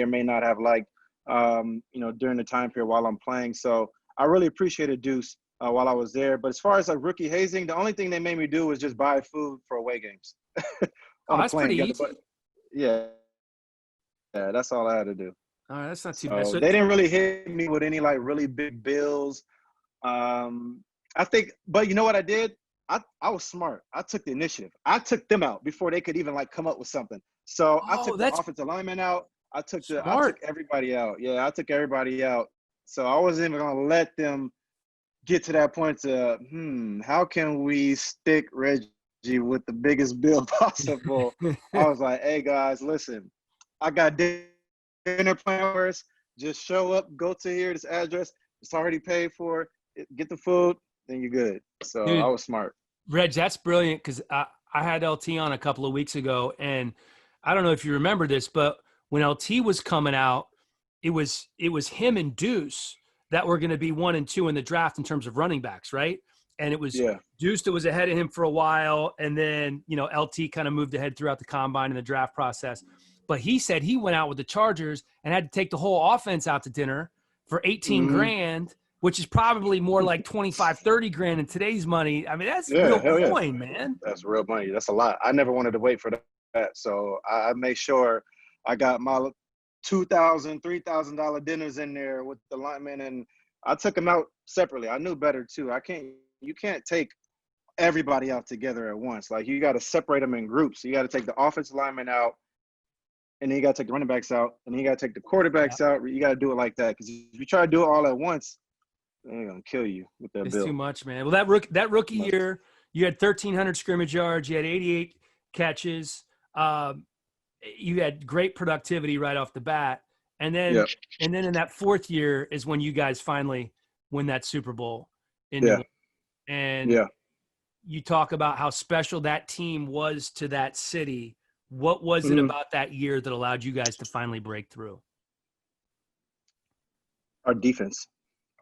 or may not have liked, during the time period while I'm playing. So I really appreciated Deuce while I was there. But as far as like rookie hazing, the only thing they made me do was just buy food for away games. Oh, that's pretty easy. But yeah, that's all I had to do. All right, that's not too So bad. So they didn't really hit me with any like really big bills. I think, but you know what I did? I was smart. I took the initiative. I took them out before they could even like come up with something. So I took the offensive lineman out. I took everybody out. Yeah, I took everybody out. So I wasn't even gonna let them get to that point to how can we stick Reggie with the biggest bill possible? I was like, hey guys, listen, I got dinner plans. Just show up, go to here, this address. It's already paid for. Get the food, then you're good. So dude, I was smart. Reg, that's brilliant because I had LT on a couple of weeks ago, and I don't know if you remember this, but when LT was coming out, it was him and Deuce that were going to be 1 and 2 in the draft in terms of running backs, right? And it was Deuce that was ahead of him for a while, and then LT kind of moved ahead throughout the combine and the draft process. But he said he went out with the Chargers and had to take the whole offense out to dinner for 18 grand, which is probably more like 25, 30 grand in today's money. I mean, that's real coin, man. That's real money. That's a lot. I never wanted to wait for that. So I made sure I got my $2,000, $3,000 dinners in there with the linemen, and I took them out separately. I knew better too. You can't take everybody out together at once. Like, you got to separate them in groups. You got to take the offensive linemen out, and then you got to take the running backs out, and then you got to take the quarterbacks out. You got to do it like that, because if you try to do it all at once, they're gonna kill you with that bill. It's too much, man. Well, that rookie year, you had 1,300 scrimmage yards, you had 88 catches, you had great productivity right off the bat, and then in that fourth year is when you guys finally win that Super Bowl. And you talk about how special that team was to that city. What was it about that year that allowed you guys to finally break through? Our defense.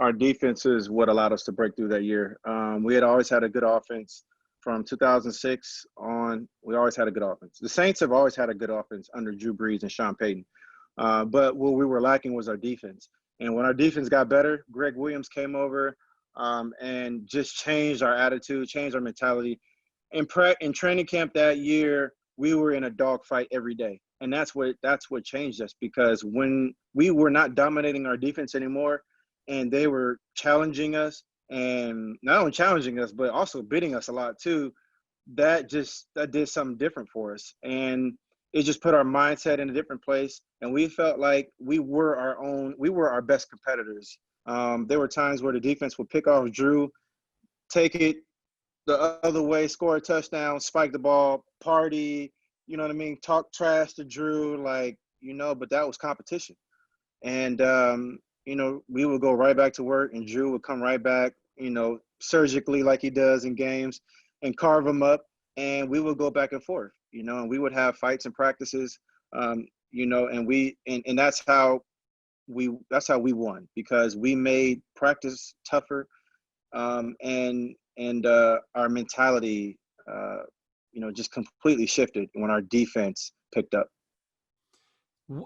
Our defense is what allowed us to break through that year. We had always had a good offense from 2006 on. We always had a good offense. The Saints have always had a good offense under Drew Brees and Sean Payton. But what we were lacking was our defense. And when our defense got better, Greg Williams came over and just changed our attitude, changed our mentality. In training camp that year, we were in a dogfight every day. And that's what changed us, because when we were not dominating our defense anymore, and they were challenging us, and not only challenging us, but also beating us a lot too, that did something different for us. And it just put our mindset in a different place. And we felt like we were our best competitors. There were times where the defense would pick off Drew, take it the other way, score a touchdown, spike the ball, party, you know what I mean? Talk trash to Drew, but that was competition. And, we would go right back to work, and Drew would come right back, surgically like he does in games, and carve him up, and we would go back and forth, and we would have fights and practices, and that's how we won, because we made practice tougher, and our mentality, just completely shifted when our defense picked up.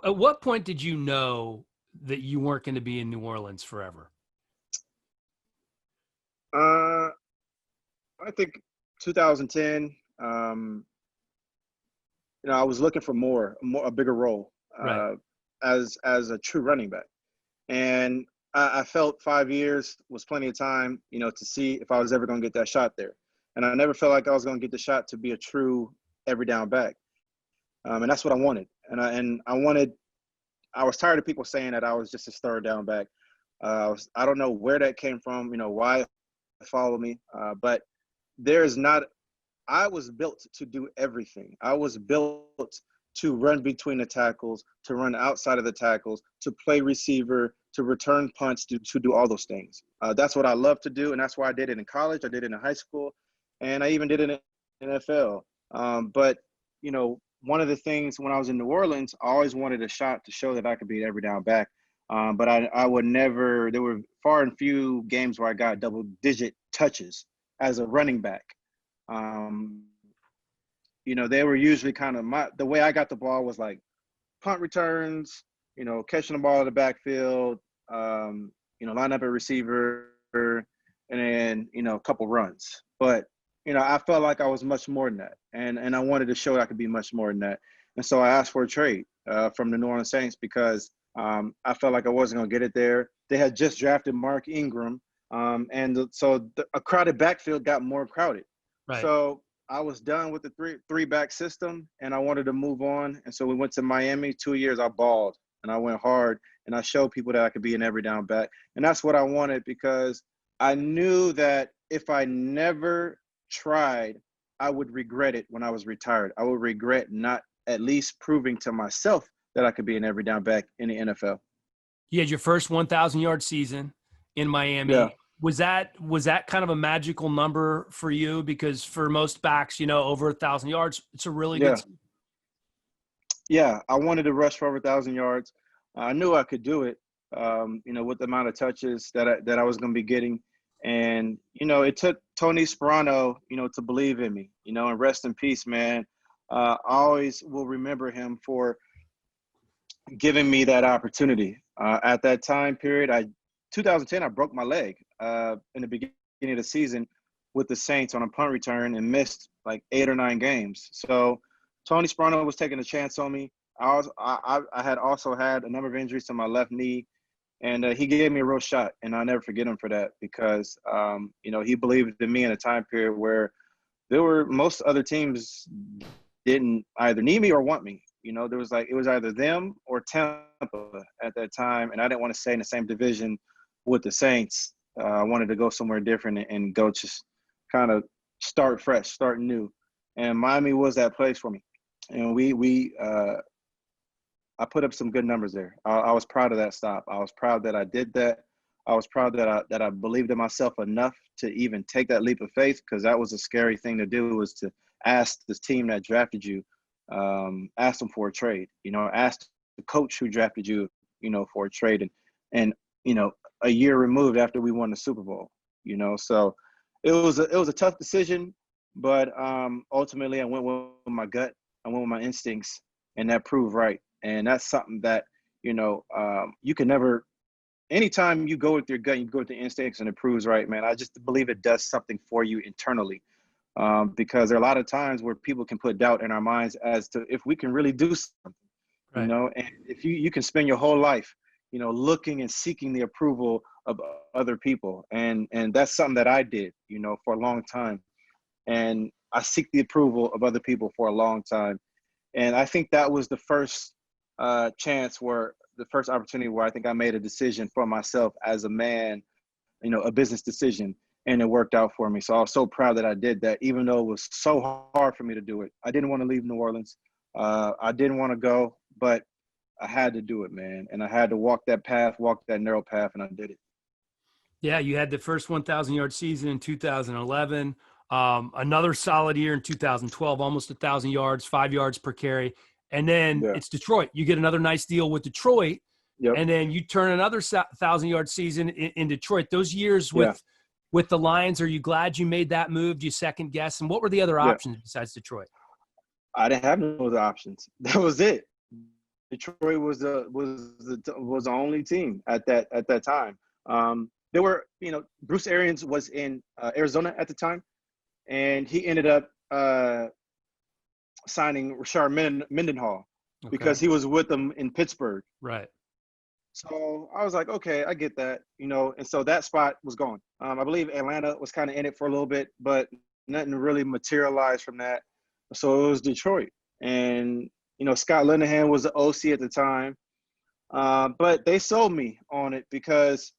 At what point did you know that you weren't going to be in New Orleans forever? I think 2010. I was looking for a bigger role, as a true running back, and I felt 5 years was plenty of time, to see if I was ever going to get that shot there, and I never felt like I was going to get the shot to be a true every down back, and that's what I wanted, I was tired of people saying that I was just a third down back. I don't know where that came from, why it followed me, but I I was built to do everything. I was built to run between the tackles, to run outside of the tackles, to play receiver, to return punts, to do all those things. That's what I love to do, and that's why I did it in college. I did it in high school, and I even did it in the NFL. But, you know, one of the things when I was in New Orleans, I always wanted a shot to show that I could be an every down back. But I would never – there were far and few games where I got double-digit touches as a running back. You know, they were usually kind of the way I got the ball was like punt returns, you know, catching the ball in the backfield, you know, line up a receiver, and then, you know, a couple runs. But, you know, I felt like I was much more than that. And I wanted to show I could be much more than that. And so I asked for a trade from the New Orleans Saints because I felt like I wasn't going to get it there. They had just drafted Mark Ingram. So a crowded backfield got more crowded. Right. So I was done with the three back system and I wanted to move on. And so we went to Miami. 2 years I balled and I went hard and I showed people that I could be an every down back. And that's what I wanted because I knew that if I never tried, I would regret it when I was retired. I would regret not at least proving to myself that I could be an every down back in the NFL. You had your first 1,000-yard season in Miami. Yeah. Was that kind of a magical number for you? Because for most backs, you know, over 1,000 yards, it's a really good season. Yeah, I wanted to rush for over 1,000 yards. I knew I could do it, you know, with the amount of touches that I was going to be getting. And, you know, it took Tony Sparano, you know, to believe in me, you know, and rest in peace, man. I always will remember him for giving me that opportunity. At that time period, 2010, I broke my leg in the beginning of the season with the Saints on a punt return and missed like 8 or 9 games. So Tony Sparano was taking a chance on me. I had also had a number of injuries to my left knee, and he gave me a real shot, and I'll never forget him for that because, you know, he believed in me in a time period where most other teams didn't either need me or want me. You know, it was either them or Tampa at that time, and I didn't want to stay in the same division with the Saints. I wanted to go somewhere different and go just kind of start fresh, start new. And Miami was that place for me. And I put up some good numbers there. I was proud of that stop. I was proud that I did that. I was proud that I believed in myself enough to even take that leap of faith because that was a scary thing to do, was to ask this team that drafted you, ask them for a trade, you know, ask the coach who drafted you, you know, for a trade. And you know, a year removed after we won the Super Bowl, you know. So it was a tough decision, but ultimately I went with my gut. I went with my instincts, and that proved right. And that's something that, you know, you can never – anytime you go with your gut, you go with the instincts and it proves right, man, I just believe it does something for you internally because there are a lot of times where people can put doubt in our minds as to if we can really do something, right. You know. And if you can spend your whole life, you know, looking and seeking the approval of other people. And that's something that I did, you know, for a long time. And I seek the approval of other people for a long time. And I think that was the first the first opportunity where I think I made a decision for myself as a man, you know, a business decision, and it worked out for me. So I was so proud that I did that, even though it was so hard for me to do it. I didn't want to leave New Orleans. I didn't want to go, but I had to do it, man. And I had to walk that narrow path, and I did it. Yeah, you had the first 1,000-yard season in 2011, another solid year in 2012, almost 1,000 yards, 5 yards per carry. And then it's Detroit. You get another nice deal with Detroit, and then you turn another 1,000-yard season in Detroit. Those years with the Lions, are you glad you made that move? Do you second guess? And what were the other options besides Detroit? I didn't have no other options. That was it. Detroit was the only team at that time. There were, you know, Bruce Arians was in Arizona at the time, and he ended up signing Rashard Mendenhall because he was with them in Pittsburgh. Right. So I was like, okay, I get that, you know, and so that spot was gone. I believe Atlanta was kind of in it for a little bit, but nothing really materialized from that. So it was Detroit. And, you know, Scott Linehan was the OC at the time. But they sold me on it because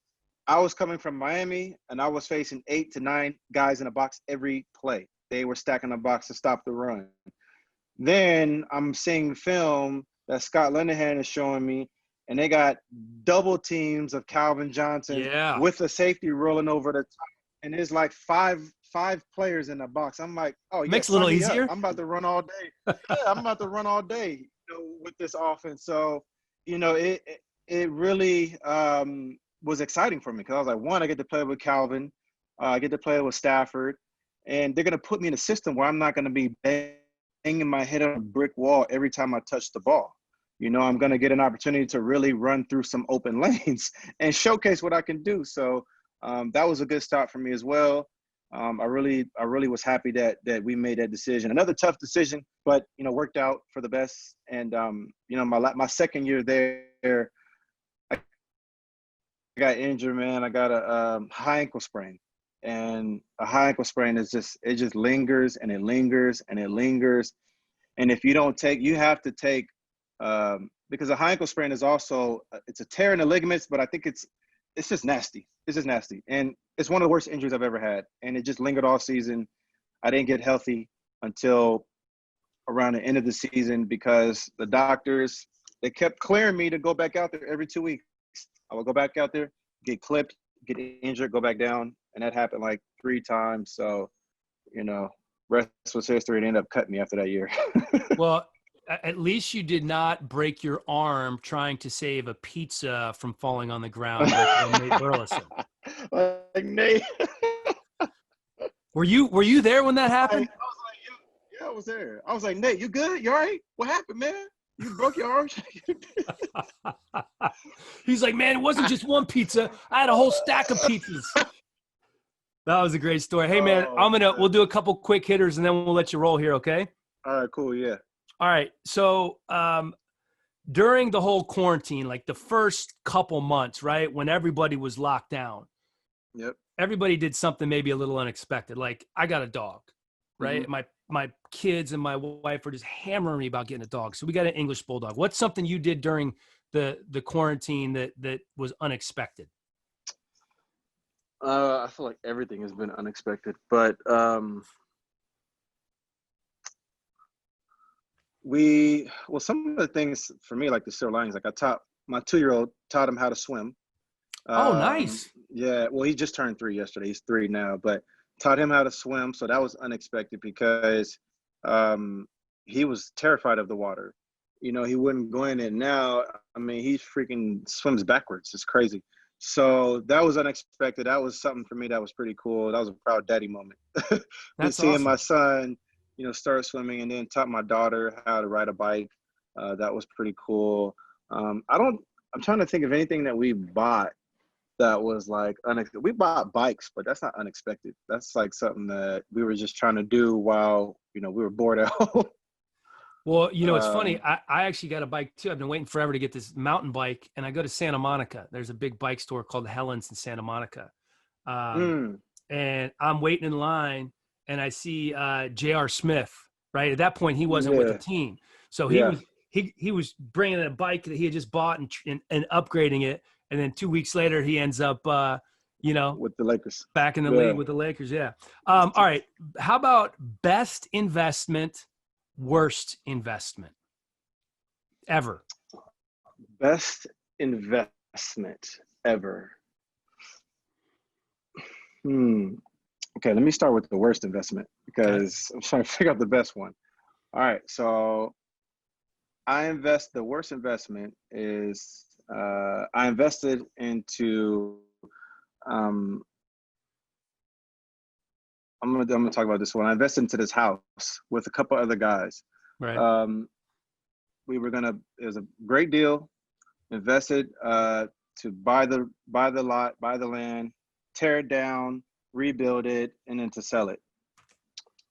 I was coming from Miami and I was facing 8 to 9 guys in a box every play. they were stacking the box to stop the run. Then I'm seeing film that Scott Linehan is showing me, and they got double teams of Calvin Johnson with a safety rolling over the top, and there's like five players in the box. I'm like, oh yeah, makes it a little easier. I'm about to run all day. Yeah, I'm about to run all day, with this offense. So, it really was exciting for me because I was like, one, I get to play with Calvin, I get to play with Stafford, and they're gonna put me in a system where I'm not gonna be banging my head on a brick wall every time I touch the ball. I'm going to get an opportunity to really run through some open lanes and showcase what I can do. So that was a good start for me as well. I really was happy that we made that decision. Another tough decision, but worked out for the best. And my second year there, I got injured, man. I got a high ankle sprain, and a high ankle sprain it just lingers and it lingers and it lingers. And if you don't take, you have to take. Because a high ankle sprain is also it's a tear in the ligaments, but I think it's just nasty. It's just nasty, and it's one of the worst injuries I've ever had. And it just lingered all season. I didn't get healthy until around the end of the season because the doctors they kept clearing me to go back out there every 2 weeks. I would go back out there, get clipped, get injured, go back down, and that happened like 3 times. So, rest was history. And ended up cutting me after that year. Well. At least you did not break your arm trying to save a pizza from falling on the ground like Nate Burleson. Like Nate. Were you there when that happened? I was like, yeah, I was there. I was like, Nate, you good? You all right? What happened, man? You broke your arm? He's like, man, it wasn't just one pizza. I had a whole stack of pizzas. That was a great story. Hey, man, we'll do a couple quick hitters and then we'll let you roll here, okay? All right, cool, yeah. All right. So during the whole quarantine, like the first couple months, right, when everybody was locked down, yep, everybody did something maybe a little unexpected. Like I got a dog, right? Mm-hmm. My kids and my wife were just hammering me about getting a dog. So we got an English bulldog. What's something you did during the quarantine that was unexpected? I feel like everything has been unexpected, but some of the things for me, like the silver linings, like I taught my 2-year-old taught him how to swim. Oh, nice. Yeah. Well, he just turned 3 yesterday. He's 3 now, but taught him how to swim. So that was unexpected because he was terrified of the water. He wouldn't go in it. Now, I mean, he freaking swims backwards. It's crazy. So that was unexpected. That was something for me that was pretty cool. That was a proud daddy moment. That's seeing awesome. My son, start swimming, and then taught my daughter how to ride a bike. That was pretty cool. I'm trying to think of anything that we bought that was like unexpected. We bought bikes, but that's not unexpected. That's like something that we were just trying to do while, we were bored at home. Well, it's funny. I actually got a bike too. I've been waiting forever to get this mountain bike, and I go to Santa Monica. There's a big bike store called Helen's in Santa Monica. And I'm waiting in line, and I see J.R. Smith, right? At that point, he wasn't with the team. So he was bringing a bike that he had just bought and upgrading it. And then 2 weeks later, he ends up, with the Lakers, back in the league with the Lakers. Yeah. All right. How about best investment, worst investment ever? Best investment ever. Okay, let me start with the worst investment because I'm trying to figure out the best one. All right, so the worst investment is I invested into I'm gonna talk about this one. I invested into this house with a couple other guys. Right. It was a great deal. Invested to buy the lot, buy the land, tear it down, rebuild it, and then to sell it.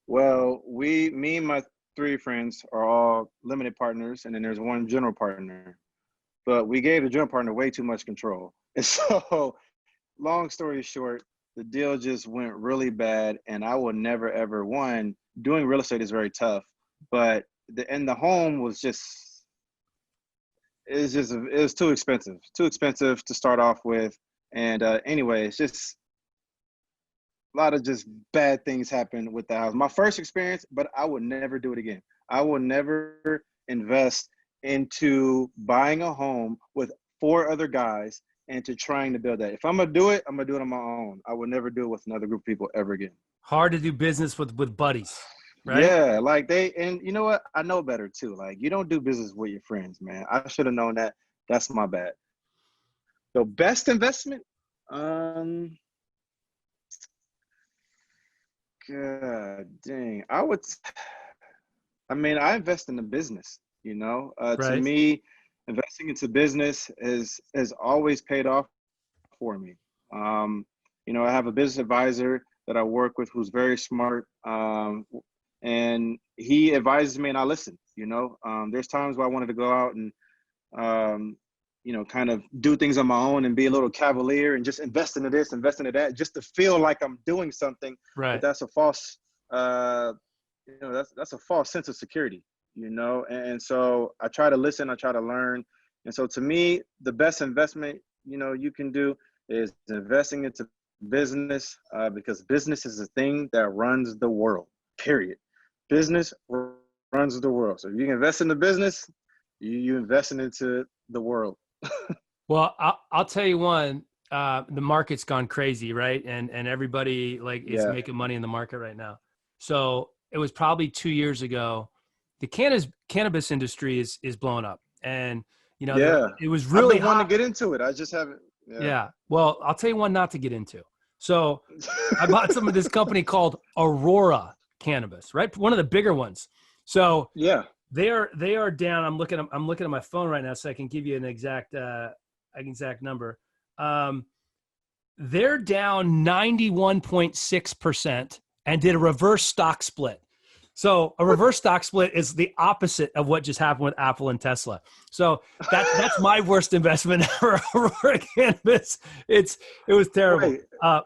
Well, me and my 3 friends are all limited partners, and then there's one general partner. But we gave the general partner way too much control. And so, long story short, the deal just went really bad, and I will never, ever, doing real estate is very tough, but the home was it was too expensive to start off with. And anyway, it's just, lot of just bad things happened with the house. My first experience, but I would never do it again. I will never invest into buying a home with 4 other guys and to trying to build that. If I'm gonna do it, I'm gonna do it on my own. I would never do it with another group of people ever again. Hard to do business with buddies, right? Yeah, like and you know what? I know better too. Like you don't do business with your friends, man. I should have known that. That's my bad. The best investment, God dang, I invest in the business. To Right. me, investing into business has always paid off for me. I have a business advisor that I work with who's very smart, and he advises me, and I listen. There's times where I wanted to go out and kind of do things on my own and be a little cavalier and just invest into this, invest into that, just to feel like I'm doing something. But Right. that's a false, that's a false sense of security, And so I try to listen, I try to learn. And so to me, the best investment, you can do is investing into business, because business is the thing that runs the world, period. Business runs the world. So if you invest in the business, you investing into the world. Well, I'll tell you one. The market's gone crazy, right? And everybody is Yeah. making money in the market right now. So it was probably 2 years ago. The cannabis industry is blowing up, and Yeah. it was I've really been wanting hot. to get into it. I just haven't. Yeah. Yeah. Well, I'll tell you one not to get into. So I bought some of this company called Aurora Cannabis, right? One of the bigger ones. So Yeah. they are down. I'm looking at my phone right now, so I can give you an exact number. They're down 91.6% and did a reverse stock split. So a reverse stock split is the opposite of what just happened with Apple and Tesla. So that's my worst investment ever. Aurora Cannabis. It was terrible.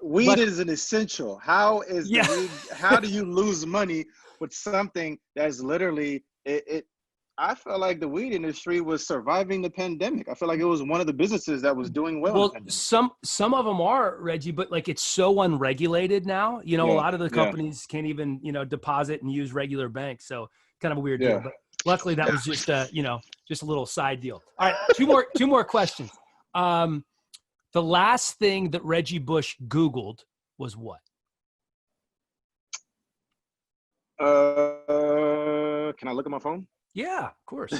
Wait, weed is an essential. How is Yeah. the weed? How do you lose money with something that's literally it? I felt like the weed industry was surviving the pandemic. I feel like it was one of the businesses that was doing well in the Well, pandemic. some of them are, Reggie, but it's so unregulated now. A Yeah, lot of the yeah, companies can't even deposit and use regular banks. So kind of a weird deal. yeah. But luckily, that was just just a little side deal. All right, two more questions. The last thing that Reggie Bush Googled was what? Can I look at my phone? Yeah, of course.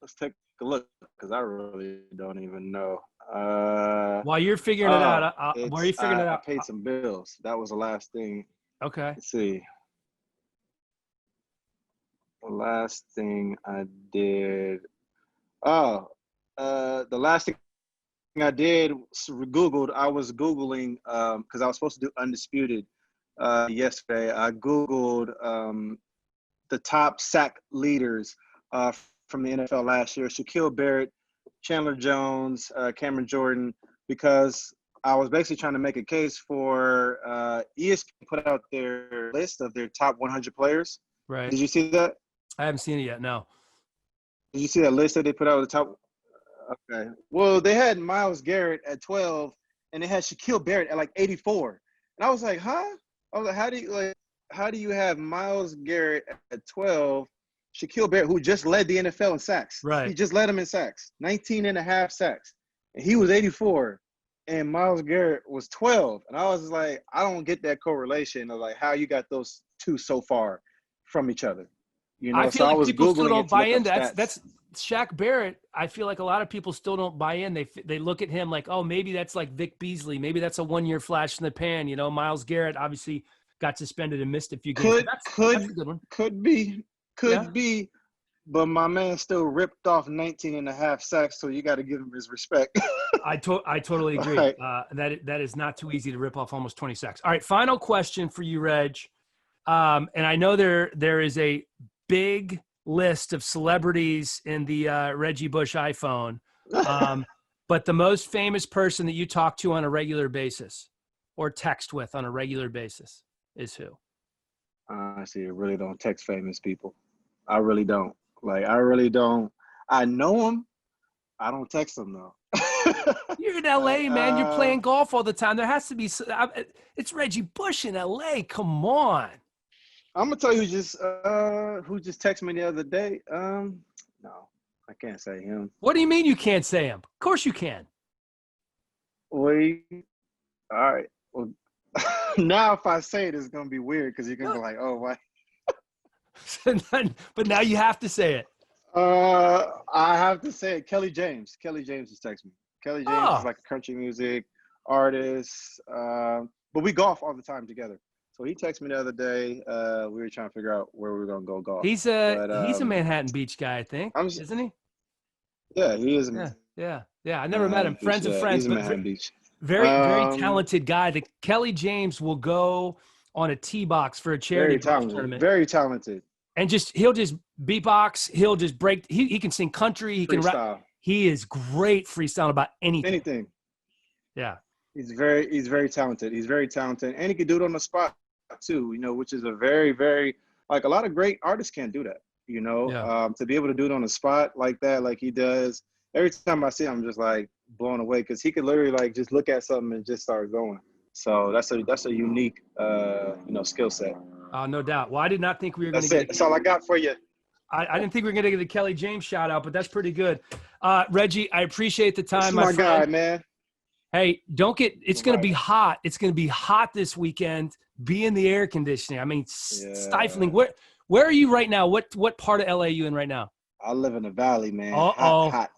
Let's take a look because I really don't even know. While you're figuring it out, while you're figuring it I out, paid some bills. That was the last thing. okay. Let's see. The last thing I did. Oh, the last thing I did Googled. I was Googling because I was supposed to do Undisputed yesterday. I Googled the top sack leaders from the NFL last year: Shaquille Barrett, Chandler Jones, Cameron Jordan, because I was basically trying to make a case for ESPN put out their list of their top 100 players. Right. Did you see that? I haven't seen it yet. No. Did you see that list that they put out at the top? Okay. Well, they had Myles Garrett at 12, and they had Shaquille Barrett at like 84. And I was like, huh? I was like, how do you have Myles Garrett at 12, Shaquille Barrett, who just led the NFL in sacks? Right. He just led them in sacks, 19 and a half sacks. And he was 84, and Myles Garrett was 12. And I was like, I don't get that correlation of how you got those two so far from each other. I feel so I like was people still Googling don't it to buy look in. up stats. That's Shaq Barrett. I feel like a lot of people still don't buy in. They look at him like, oh, maybe that's like Vic Beasley. Maybe that's a 1 year flash in the pan. Myles Garrett obviously got suspended and missed a few games. That's a good one. Could be. But my man still ripped off 19 and a half sacks, so you got to give him his respect. I totally agree. Right. That is not too easy to rip off almost 20 sacks. All right, final question for you, Reg. And I know there is a big list of celebrities in the Reggie Bush iPhone, but the most famous person that you talk to on a regular basis or text with on a regular basis is who? I see. I really don't text famous people. I really don't. I really don't. I know them. I don't text them though. You're in LA, man. You're playing golf all the time. There has to be. It's Reggie Bush in LA. Come on. I'm gonna tell you who just texted me the other day. No, I can't say him. What do you mean you can't say him? Of course you can. Wait. All right. Well, now if I say it, it's gonna be weird because you're gonna be like, "Oh, why?" But now you have to say it. I have to say it. Kelly James. Kelly James just texted me. Kelly James is like a country music artist, but we golf all the time together. So he texted me the other day. We were trying to figure out where we were gonna go golf. He's a Manhattan Beach guy, I think, isn't he? Yeah, he is. Yeah. I never met him. Friends of friends. He's in Manhattan Beach. Very talented guy. The Kelly James will go on a tee box for a charity tournament. Very talented. And he'll just beatbox. He'll just break. He can sing country. He can rap. He is great freestyling about anything. Anything. Yeah. He's very talented. He's very talented, and he can do it on the spot too. Which is a very, very like a lot of great artists can't do that. To be able to do it on the spot like that, like he does. Every time I see him, I'm just like blown away because he could literally like just look at something and just start going. So that's a unique skill set. No doubt. Well, I did not think we were going to get. That's all I got for you. I didn't think we were going to get the Kelly James shout out, but that's pretty good. Reggie, I appreciate the time, my guy, man. Hey, it's going to be hot. It's going to be hot this weekend. Be in the air conditioning. I mean, stifling. Where are you right now? What part of LA are you in right now? I live in the valley, man. Hot.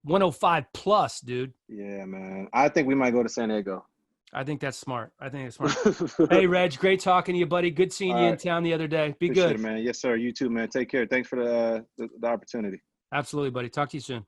105 plus, dude. Yeah, man. I think we might go to San Diego. I think that's smart. Hey, Reg, great talking to you, buddy. Good seeing you in town the other day. Be good. Appreciate it, man. Yes, sir. You too, man. Take care. Thanks for the opportunity. Absolutely, buddy. Talk to you soon.